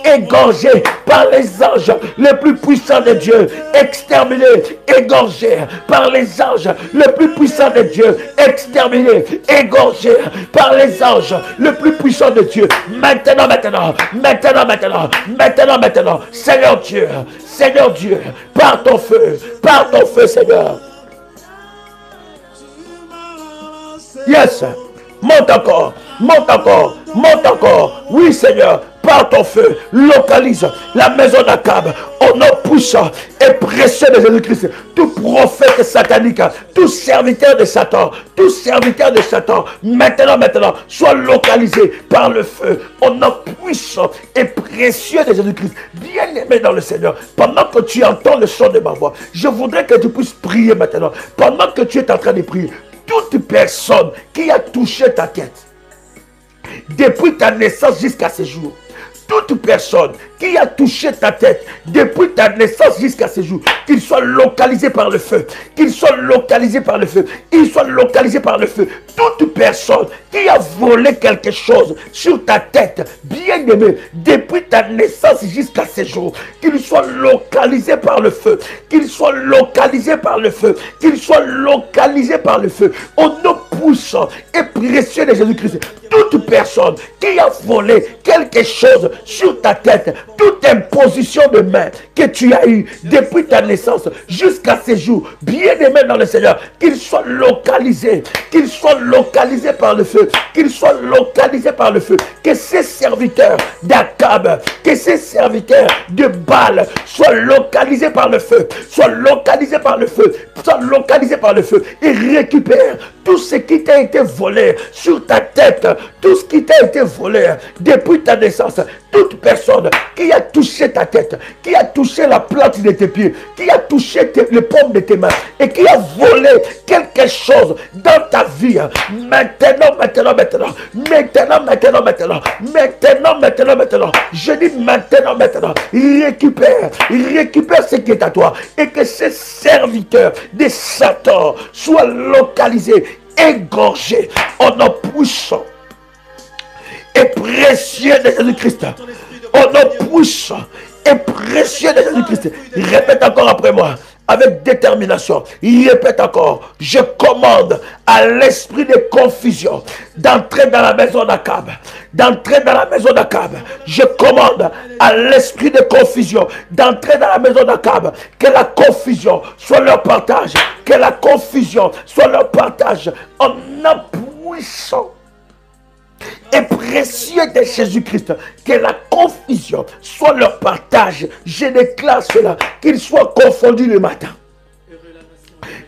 égorgés par les anges les plus puissants de Dieu, exterminés, égorgés par les anges les plus puissants de Dieu, exterminés, égorgés par les anges les plus puissants de Dieu. Maintenant, Seigneur Dieu, par ton feu, Seigneur. Yes, monte encore. Oui, Seigneur, par ton feu, localise la maison d'Akab au nom puissant et précieux de Jésus-Christ. Tout prophète satanique, tout serviteur de Satan, maintenant, soit localisé par le feu au nom puissant et précieux de Jésus-Christ. Bien-aimé dans le Seigneur, pendant que tu entends le son de ma voix, je voudrais que tu puisses prier maintenant. Pendant que tu es en train de prier, toute personne qui a touché ta tête, depuis ta naissance jusqu'à ce jour, toute personne qui a touché ta tête depuis ta naissance jusqu'à ce jour, qu'il soit localisé par le feu, toute personne qui a volé quelque chose sur ta tête, bien aimé, depuis ta naissance jusqu'à ce jour, qu'il soit localisé par le feu, au nom puissant et précieux de Jésus-Christ. Toute personne qui a volé quelque chose sur ta tête, toute imposition de main que tu as eue depuis ta naissance jusqu'à ce jour, bien aimé dans le Seigneur, qu'il soit localisé par le feu, que ces serviteurs d'Akab, que ces serviteurs de Baal soient localisés par le feu, et récupèrent tout ce qui t'a été volé sur ta tête, tout ce qui t'a été volé depuis ta naissance. Toute personne qui a touché ta tête, qui a touché la plante de tes pieds, qui a touché les paumes de tes mains et qui a volé quelque chose dans ta vie, maintenant, je dis maintenant, récupère ce qui est à toi et que ces serviteurs de Satan soient localisés, égorgés au nom puissant et précieux de Jésus-Christ. Au nom puissant et précieux de Jésus-Christ. Répète encore après moi avec détermination. Répète encore. Je commande à l'esprit de confusion d'entrer dans la maison d'Akab. Je commande à l'esprit de confusion d'entrer dans la maison d'Akab. Que la confusion soit leur partage. En nom puissant et précieux de Jésus-Christ, que la confusion soit leur partage. Je déclare cela, qu'ils soient confondus le matin,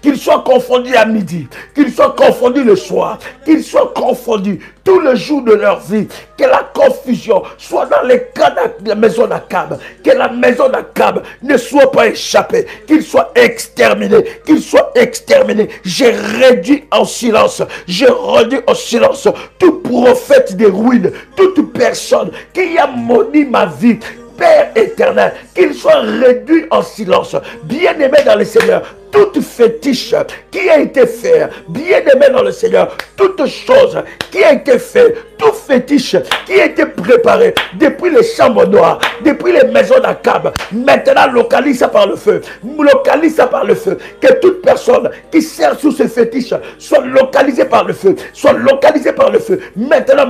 qu'ils soient confondus à midi, qu'ils soient confondus le soir, qu'ils soient confondus tout le jour de leur vie. Que la confusion soit dans les cas de la maison d'Akab, que la maison d'Akab ne soit pas échappée, qu'il soit exterminé, J'ai réduit en silence, tout prophète de ruines, toute personne qui a maudit ma vie. Père éternel, qu'il soit réduit en silence. Bien-aimé dans le Seigneur, toute fétiche qui a été fait, bien aimé dans le Seigneur, toute chose qui a été fait, tout fétiche qui a été préparé depuis les chambres noires, depuis les maisons d'Akab, maintenant localise ça par le feu, localise ça par le feu, que toute personne qui sert sous ce fétiche soit localisée par le feu, soit localisée par le feu, maintenant,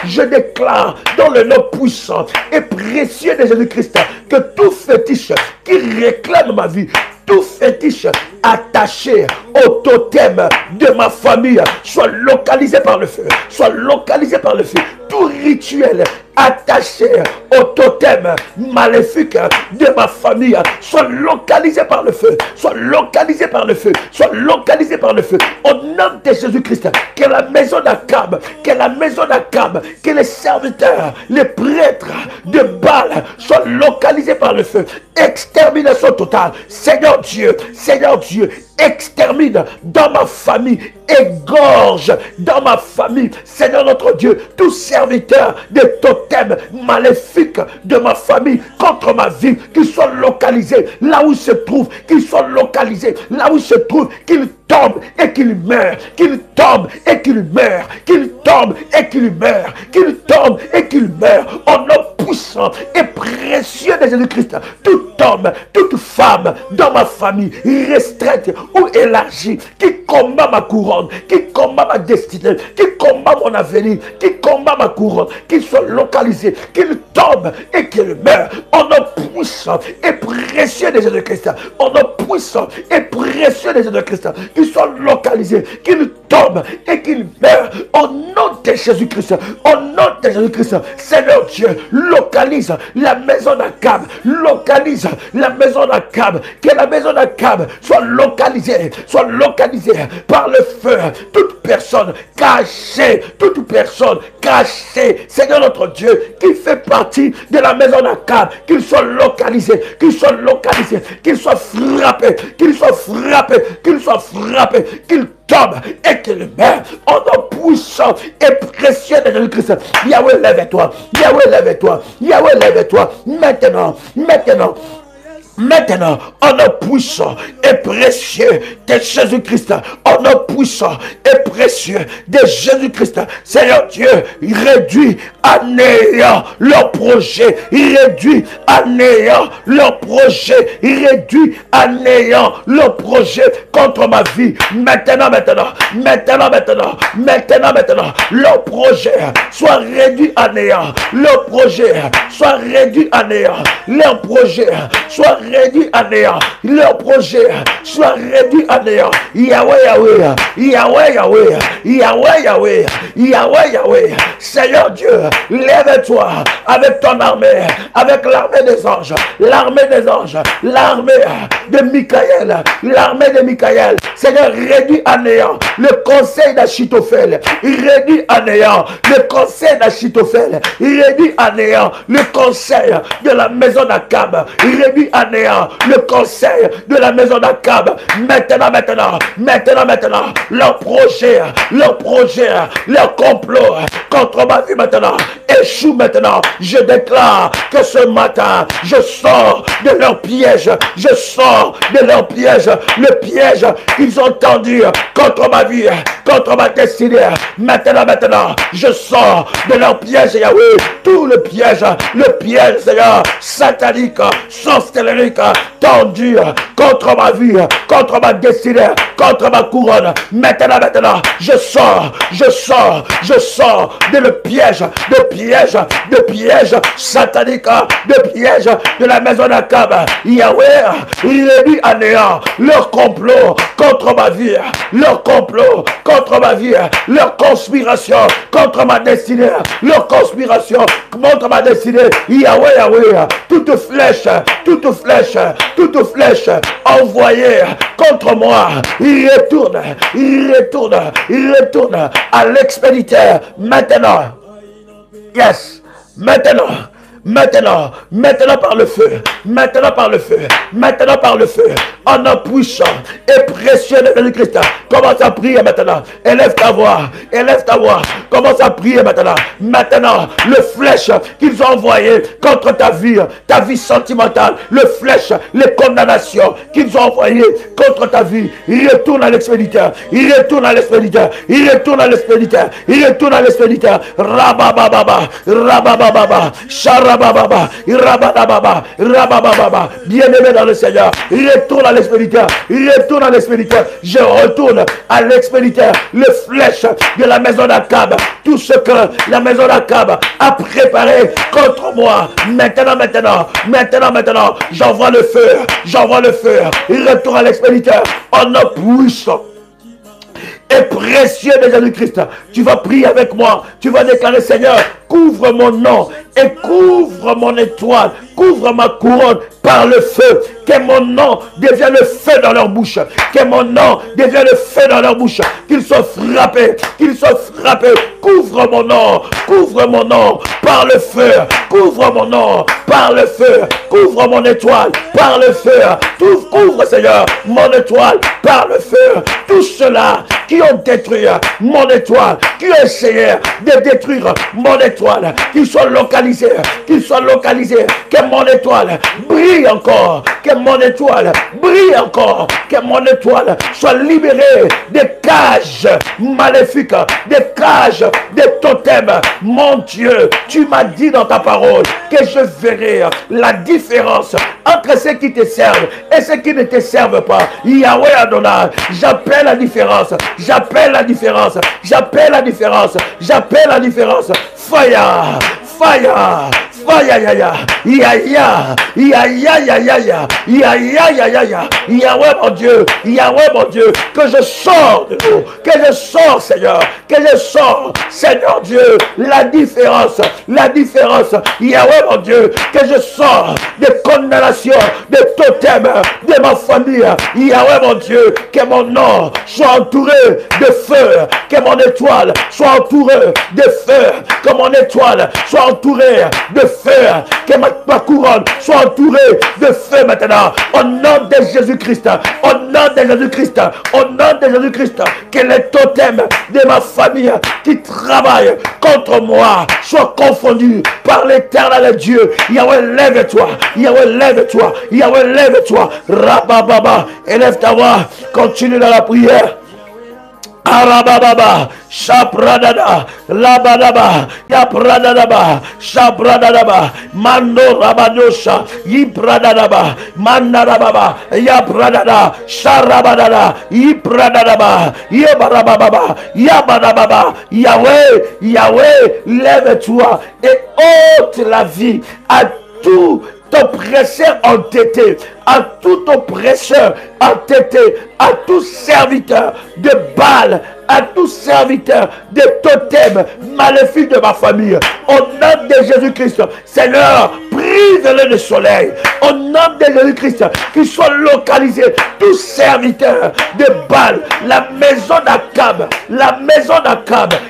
je déclare dans le nom puissant et précieux de Jésus-Christ que tout fétiche qui réclame ma vie, tout fétiche attaché au totem de ma famille soit localisé par le feu, soit localisé par le feu. Tout rituel attaché au totem maléfique de ma famille soit localisé par le feu, soit localisé par le feu, soit localisé par le feu. Au nom de Jésus-Christ, que la maison d'Akab, que les serviteurs, les prêtres de Baal soient localisés par le feu. Extermination totale. Seigneur Dieu, extermine dans ma famille, égorge dans ma famille, Seigneur notre Dieu, tout serviteur des totems maléfiques de ma famille contre ma vie, qu'il soit localisé là où il se trouve, qu'il soit localisé là où il se trouve, qu'il tombe et qu'il meurt, qu'il tombe et qu'il meurt, qu'il tombe et qu'il meurt, qu'il tombe et qu'il meurt, au nom puissant et précieux de Jésus-Christ. Tout homme, toute femme dans ma famille, restreinte ou élargie, qui combat ma couronne, qui combat ma destinée, qui combat mon avenir, qui combat ma couronne, qu'il soit localisé, qu'il tombe et qu'il meurt, au nom puissant et précieux de Jésus-Christ, au nom puissant et précieux de Jésus-Christ, qu'il soit localisé, qu'il tombe et qu'il meurt, au nom de Jésus-Christ, au nom de Jésus-Christ. Seigneur Dieu, localise la maison d'Akab, localise la maison d'Akab, que la maison d'Akab soit localisée par le feu. Toute personne cachée, Seigneur notre Dieu, qui fait partie de la maison d'Akab, qu'il soit localisé, qu'il soit frappé, qu'il tombe et qu'il meurt, en nom puissant et précieux de Jésus-Christ. Yahweh, lève-toi, maintenant, en nom puissant et précieux de Jésus-Christ, en nom puissant et précieux de Jésus-Christ, Seigneur Dieu, réduit à néant leur projet, réduit à néant leur projet, réduit à néant leur projet contre ma vie. Maintenant, leur projet soit réduit à néant, leur projet soit réduit à néant, leur projet soit réduit à néant, leur projet soit réduit à néant. Yahweh, Seigneur Dieu, lève-toi avec ton armée, avec l'armée des anges, l'armée de Michaël, Seigneur, réduit à néant le conseil d'Achitophel, réduit à néant le conseil d'Achitophel, réduit à néant le conseil de la maison d'Akab, réduit à néant le conseil de la maison d'Akab. Maintenant, leur projet, leur complot contre ma vie maintenant échoue maintenant. Je déclare que ce matin, je sors de leur piège, le piège qu'ils ont tendu contre ma vie, contre ma destinée. Maintenant, je sors de leur piège, Yahweh, tout le piège, Seigneur, satanique, sorcellerie, tendu contre ma vie, contre ma destinée, contre ma couronne. Maintenant, je sors de le piège satanique, de piège de la maison d'Akab. Yahweh, il est mis à néant leur complot contre ma vie, leur conspiration contre ma destinée, Yahweh, toute flèche envoyée contre moi, il retourne à l'expéditeur maintenant. Yes, maintenant par le feu, en nom puissant et précieux de Jésus-Christ. Commence à prier maintenant. Élève ta voix. Élève ta voix. Commence à prier maintenant. Maintenant, le flèche qu'ils ont envoyé contre ta vie sentimentale, le flèche, les condamnations qu'ils ont envoyées contre ta vie, il retourne à l'expéditeur. Il retourne à l'expéditeur. Il retourne à l'expéditeur. Il retourne à l'expéditeur. Rabababa. Rabababa. Sharabababa. Rabababa. Rabababa. Bien-aimé dans le Seigneur. Il retourne à l'expéditeur. Il retourne à l'expéditeur. Je retourne à l'expéditeur. Le flèche de la maison d'Akab. Tout ce que la maison d'Akab a préparé contre moi. Maintenant, j'envoie le feu. J'envoie le feu. Il retourne à l'expéditeur. En nom puissant et précieux de Jésus-Christ. Tu vas prier avec moi. Tu vas déclarer, Seigneur, couvre mon nom et couvre mon étoile, couvre ma couronne par le feu. Que mon nom devienne le feu dans leur bouche. Que mon nom devienne le feu dans leur bouche. Qu'ils soient frappés. Qu'ils soient frappés. Couvre mon nom par le feu. Couvre mon nom par le feu. Couvre mon étoile par le feu. Couvre, Seigneur, mon étoile par le feu. Tous ceux-là qui ont détruit mon étoile, qui ont essayé de détruire mon étoile, qu'ils soient localisés, que mon étoile brille encore, que mon étoile brille encore, que mon étoile soit libérée des cages maléfiques, des cages, des totems. Mon Dieu, tu m'as dit dans ta parole que je verrai la différence entre ceux qui te servent et ceux qui ne te servent pas. Yahweh Adonai, j'appelle la différence. J'appelle la différence. J'appelle la différence. J'appelle la différence. Fire. Fire. Yahweh mon Dieu, que je sors de nous, que je sors, Seigneur, Seigneur Dieu, la différence, Yahweh mon Dieu, que je sors des condamnations, des totems de ma famille, Yahweh mon Dieu, que mon nom soit entouré de feu, que mon étoile soit entourée de feu, que mon étoile soit entourée de feu, que ma couronne soit entourée de feu maintenant, au nom de Jésus-Christ, au nom de Jésus-Christ, au nom de Jésus-Christ, que les totems de ma famille qui travaillent contre moi soient confondus par l'éternel Dieu. Yahweh, lève-toi, Yahweh, lève-toi, Yahweh, lève-toi, Rabababa, élève ta voix, continue dans la prière. Arababa, Shapradada, Labadaba, Yapradadaba, Shapradadaba, Mando Rabanosha, Yipradadaba, Mandarababa, Yapradada, Sharabadada, Yipradadaba, Yabarababa, Yabadababa, Yahweh, lève-toi et ôte la vie à tout oppresseur entêté, à tout oppresseur entêté, à tout serviteur de Baal, à tout serviteur de totem maléfique de ma famille. Au nom de Jésus-Christ, Seigneur, prive-le de soleil. Au nom de Jésus-Christ, qu'il soit localisé tout serviteur de Baal, la maison d'Akab,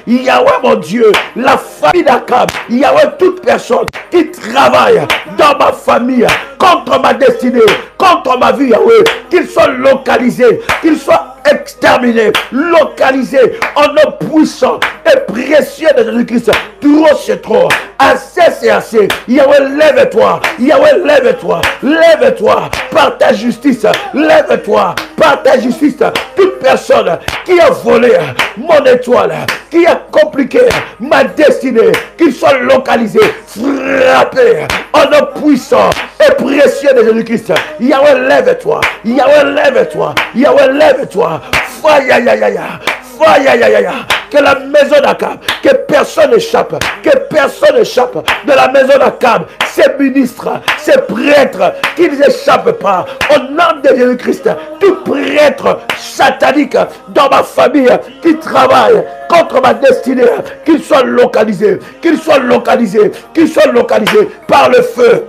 Yahweh mon Dieu, la famille d'Akab, Yahweh toute personne qui travaille dans ma famille, contre ma destinée, contre ma vie, Yahweh, qu'il soit localisé, qu'il soit exterminé, localisé en nom puissant et précieux de Jésus-Christ. Trop c'est trop, assez c'est assez. Yahweh, lève-toi, Yahweh, lève-toi, lève-toi par ta justice, lève-toi par ta justice. Toute personne qui a volé mon étoile, qui a compliqué ma destinée, qu'il soit localisé, frappé en nom puissant et précieux de Jésus-Christ. Yahweh, lève-toi, Yahweh, lève-toi, Yahweh, lève-toi. Que la maison d'Akab, que personne n'échappe, de la maison d'Akab, ces ministres, ces prêtres, qu'ils n'échappent pas. Au nom de Jésus-Christ, tout prêtre satanique dans ma famille qui travaille contre ma destinée, qu'il soit localisé, par le feu.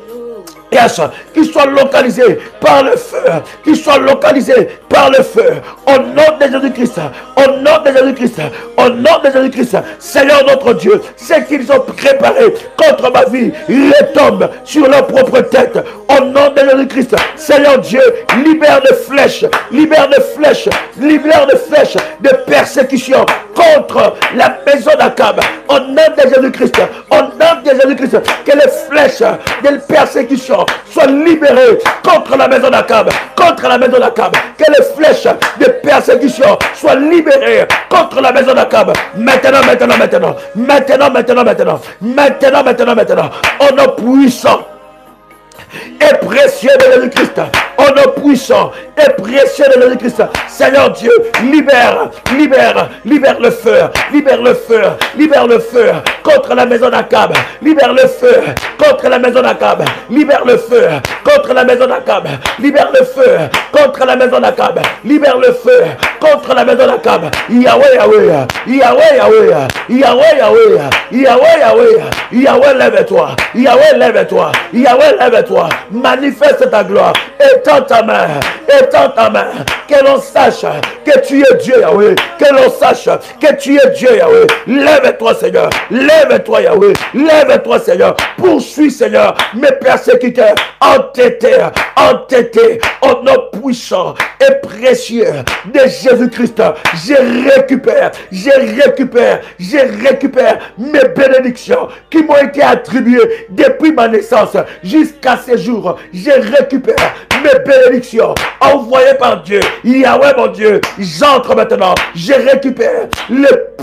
Qu'il soit localisé par le feu, qu'ils soient localisés par le feu, au nom de Jésus-Christ, au nom de Jésus-Christ, au nom de Jésus-Christ. Seigneur notre Dieu, ce qu'ils ont préparé contre ma vie retombe sur leur propre tête, au nom de Jésus-Christ. Seigneur Dieu, libère de flèches, libère de flèches, libère de flèches de persécution contre la maison d'Akab, au nom de Jésus-Christ, au nom de Jésus-Christ, que les flèches de persécution soient libérées contre la maison d'Akab, contre la maison d'Akab, que les flèches de persécution soient libérées contre la maison d'Akab, maintenant, maintenant, maintenant, maintenant, maintenant, maintenant, maintenant, maintenant, maintenant, au nom puissant et précieux de Jésus-Christ, au nom puissant et précieux de Jésus-Christ. Seigneur Dieu, libère, libère, libère le feu, libère le feu, libère le feu contre la maison d'Akab, libère le feu contre la maison d'Akab, libère le feu contre la maison d'Akab, libère le feu contre la maison d'Akab, libère le feu contre la maison d'Akab. Yahweh, Yahweh, Yahweh, Yahweh, Yahweh, Yahweh, Yahweh, Yahweh, Yahweh, lève-toi, Yahweh, lève-toi, Yahweh, lève-toi, manifeste ta gloire, étends ta main, étends ta main, que l'on sache que tu es Dieu, Yahweh, que l'on sache que tu es Dieu, Yahweh. Lève-toi, Seigneur, lève-toi, Yahweh, lève-toi, Seigneur, poursuis, Seigneur, mes persécuteurs, entêtés, entêtés, au nom puissant et précieux de Jésus-Christ. Je récupère mes bénédictions qui m'ont été attribuées depuis ma naissance jusqu'à ce jour. Je récupère mes bénédictions envoyées par Dieu. Yahweh mon Dieu, j'entre maintenant. Je récupère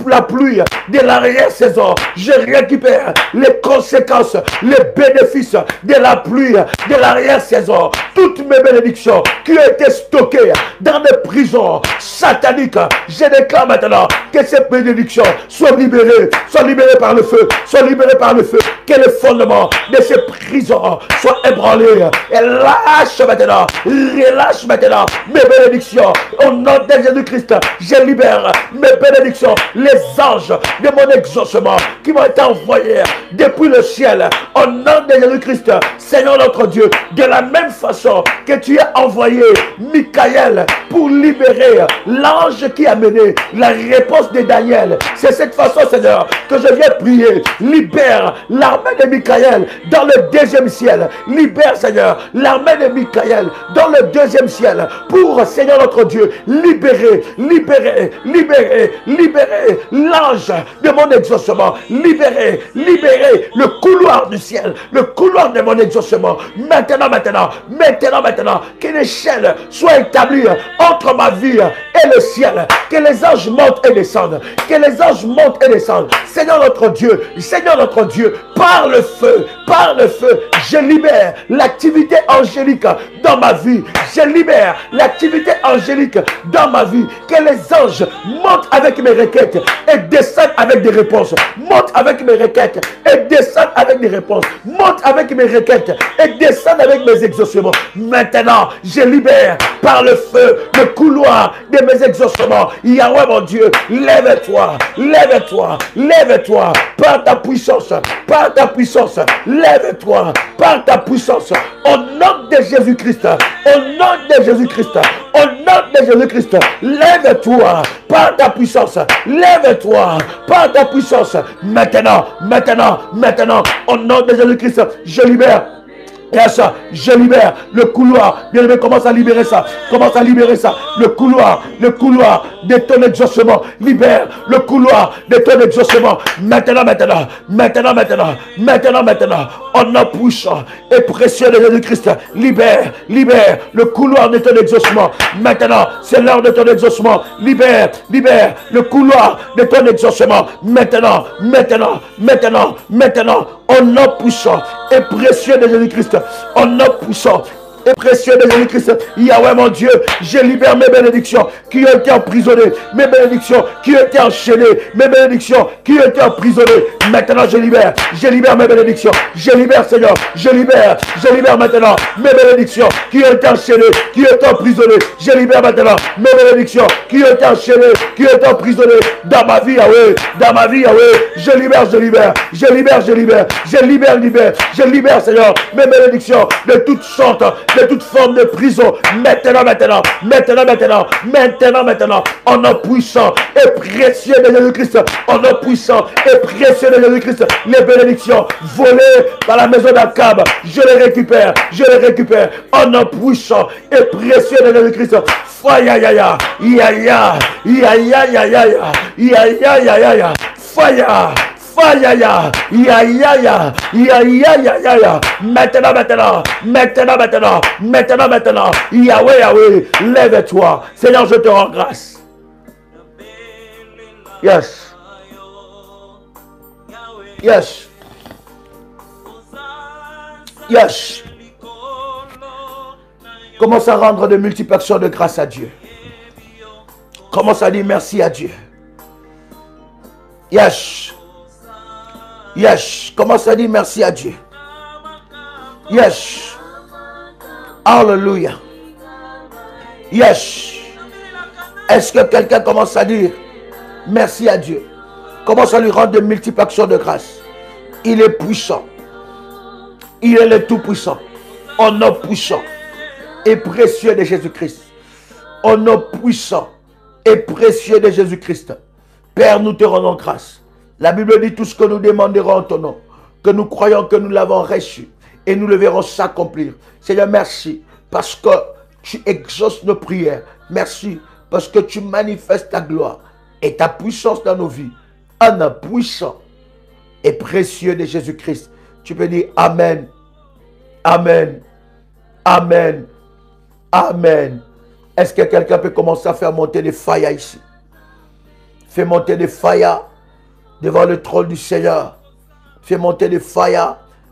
la pluie de l'arrière-saison. Je récupère les conséquences, les bénéfices de la pluie de l'arrière-saison. Toutes mes bénédictions qui ont été stockées dans des prisons sataniques, je déclare maintenant que ces bénédictions soient libérées par le feu, soient libérées par le feu, que les fondements de ces prisons soient ébranlés. Et lâche maintenant, relâche maintenant mes bénédictions. Au nom de Jésus-Christ, je libère mes bénédictions, les anges de mon exaucement qui m'ont été envoyés depuis le ciel. Au nom de Jésus-Christ, Seigneur notre Dieu, de la même façon que tu as envoyé Michael pour libérer l'ange qui a mené la réponse de Daniel. C'est cette façon, Seigneur, que je viens prier. Libère l'armée de Michael dans le deuxième ciel. Libère, Seigneur, l'armée de Michael dans le deuxième ciel pour, Seigneur notre Dieu, libérer l'ange de mon exaucement. Libérer le couloir du ciel, le couloir de mon exaucement. Maintenant, qu'une échelle soit établie entre ma vie et le ciel. Que les anges montent et descendent. Que les anges montent et descendent. Seigneur notre Dieu, par le feu, je libère l'activité angélique dans ma vie. Je libère l'activité angélique dans ma vie. Que les anges montent avec mes requêtes et descendent avec des réponses. Montent avec mes requêtes et descendent avec des réponses. Montent avec mes requêtes et descendent avec mes exaucements. Maintenant, je libère par le feu le couloir de mes exaucements. Yahweh mon Dieu, lève-toi, par ta puissance, lève-toi, par ta puissance, au nom de Jésus-Christ, lève-toi, par ta puissance, maintenant, au nom de Jésus-Christ, je libère. Et ça, je libère le couloir. Bien aimé, commence à libérer ça. Le couloir de ton exaucement. Libère le couloir de ton exaucement. Maintenant. En nom puissant et précieux de Jésus-Christ. Libère le couloir de ton exaucement. Maintenant, c'est l'heure de ton exaucement. Libère le couloir de ton exaucement. Maintenant. En nom puissant et précieux de Jésus-Christ. En nom puissant et précieux de Jésus-Christ, Yahweh mon Dieu, je libère mes bénédictions qui ont été emprisonnées, mes bénédictions qui ont été enchaînées, mes bénédictions qui ont été emprisonnées. Maintenant je libère mes bénédictions, je libère Seigneur, je libère maintenant mes bénédictions qui ont été enchaînées, qui ont été emprisonnées. Je libère maintenant mes bénédictions qui ont été enchaînées, qui ont été emprisonnées dans ma vie Yahweh, je libère Seigneur mes bénédictions de toutes sortes de toute forme de prison. Maintenant, maintenant, maintenant, maintenant, maintenant, maintenant, en nom puissant et précieux de Jésus-Christ, en nom puissant et précieux de Jésus-Christ, les bénédictions volées par la maison d'Akab, je les récupère, en nom puissant et précieux de Jésus-Christ. Fire, ya, ya, ya, ya, ya, ya, ya, ya, ya, ya, ya, ya, ya, fire. Fire, ya, ya, ya, ya, ya, ya, ya, ya. Maintenant, maintenant, maintenant, maintenant, maintenant, maintenant. Yahweh, Yahweh, lève-toi. Seigneur, je te rends grâce. Yes. Yes. Yes. Commence à rendre de multiples actions de grâce à Dieu. Commence à dire merci à Dieu. Yes. Yes. Commence à dire merci à Dieu. Yes. Alléluia. Yes. Est-ce que quelqu'un commence à dire merci à Dieu? Commence à lui rendre de multiples actions de grâce. Il est puissant. Il est le tout-puissant. Au nom puissant et précieux de Jésus-Christ. Au nom puissant et précieux de Jésus-Christ. Père, nous te rendons grâce. La Bible dit tout ce que nous demanderons en ton nom, que nous croyons que nous l'avons reçu et nous le verrons s'accomplir. Seigneur, merci parce que tu exauces nos prières. Merci parce que tu manifestes ta gloire et ta puissance dans nos vies. En nom puissant et précieux de Jésus-Christ. Tu peux dire Amen, Amen, Amen, Amen. Est-ce que quelqu'un peut commencer à faire monter des failles ici? Fais monter des failles devant le trône du Seigneur. Fais monter des failles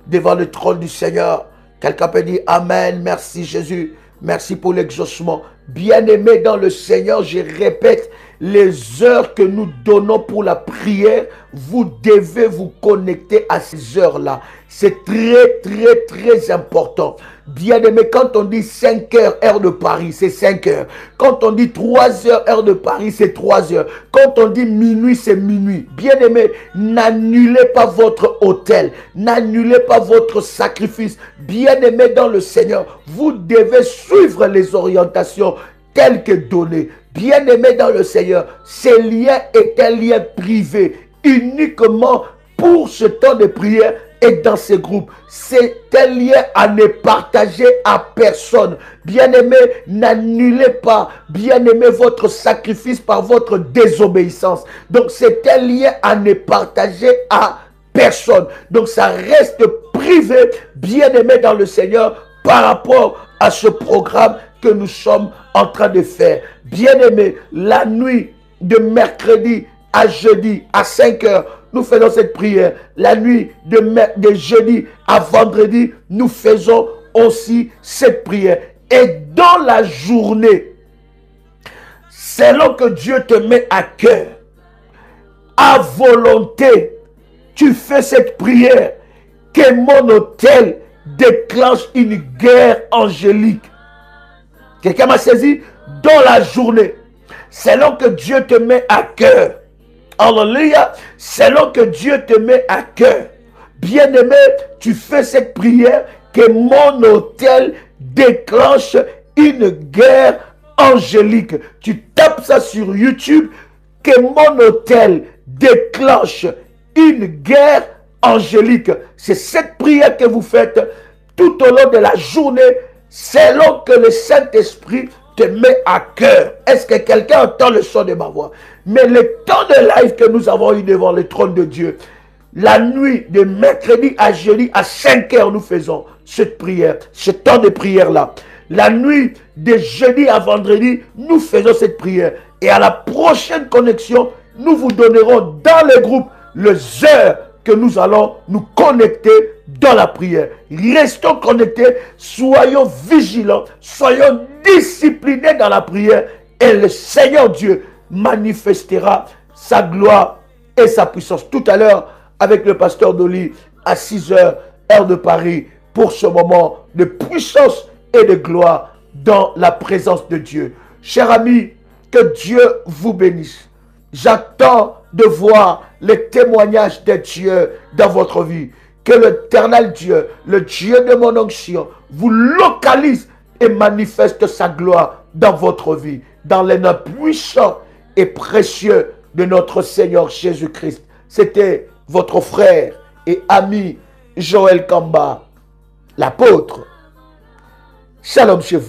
devant le trône du Seigneur. Quelqu'un peut dire Amen, merci Jésus. Merci pour l'exaucement. Bien-aimés dans le Seigneur, je répète, les heures que nous donnons pour la prière, vous devez vous connecter à ces heures-là. C'est très, très, très important. Bien-aimés, quand on dit 5 heures, heure de Paris, c'est 5 heures. Quand on dit 3 heures, heure de Paris, c'est 3 heures. Quand on dit minuit, c'est minuit. Bien-aimés, n'annulez pas votre autel. N'annulez pas votre sacrifice. Bien-aimés dans le Seigneur, vous devez suivre les orientations telles que données. Bien-aimés dans le Seigneur, ces liens est un lien privé, uniquement pour ce temps de prière et dans ces groupes. C'est un lien à ne partager à personne. Bien-aimés, n'annulez pas, bien-aimés, votre sacrifice par votre désobéissance. Donc c'est un lien à ne partager à personne. Donc ça reste privé, bien-aimés dans le Seigneur, par rapport à ce programme que nous sommes en train de faire. Bien-aimés, la nuit de mercredi à jeudi à 5 heures, nous faisons cette prière. La nuit de jeudi à vendredi, nous faisons aussi cette prière. Et dans la journée, selon que Dieu te met à cœur, à volonté, tu fais cette prière, que mon autel déclenche une guerre angélique. Quelqu'un m'a saisi? Dans la journée, selon que Dieu te met à cœur. Alléluia. Selon que Dieu te met à cœur. Bien-aimé, tu fais cette prière, que mon autel déclenche une guerre angélique. Tu tapes ça sur YouTube, que mon autel déclenche une guerre angélique. C'est cette prière que vous faites tout au long de la journée, selon que le Saint-Esprit te met à cœur. Est-ce que quelqu'un entend le son de ma voix? Mais le temps de live que nous avons eu devant le trône de Dieu, la nuit de mercredi à jeudi à 5 heures, nous faisons cette prière, ce temps de prière-là. La nuit de jeudi à vendredi, nous faisons cette prière. Et à la prochaine connexion, nous vous donnerons dans le groupe les heures que nous allons nous connecter dans la prière. Restons connectés, soyons vigilants, soyons disciplinés dans la prière et le Seigneur Dieu manifestera sa gloire et sa puissance. Tout à l'heure, avec le pasteur Dolly, à 6 heures, heure de Paris, pour ce moment de puissance et de gloire dans la présence de Dieu. Chers amis, que Dieu vous bénisse. J'attends de voir les témoignages de Dieu dans votre vie. Que l'Éternel Dieu, le Dieu de mon onction, vous localise et manifeste sa gloire dans votre vie, dans les noms puissants et précieux de notre Seigneur Jésus-Christ. C'était votre frère et ami Joël Kamba, l'apôtre. Shalom chez vous.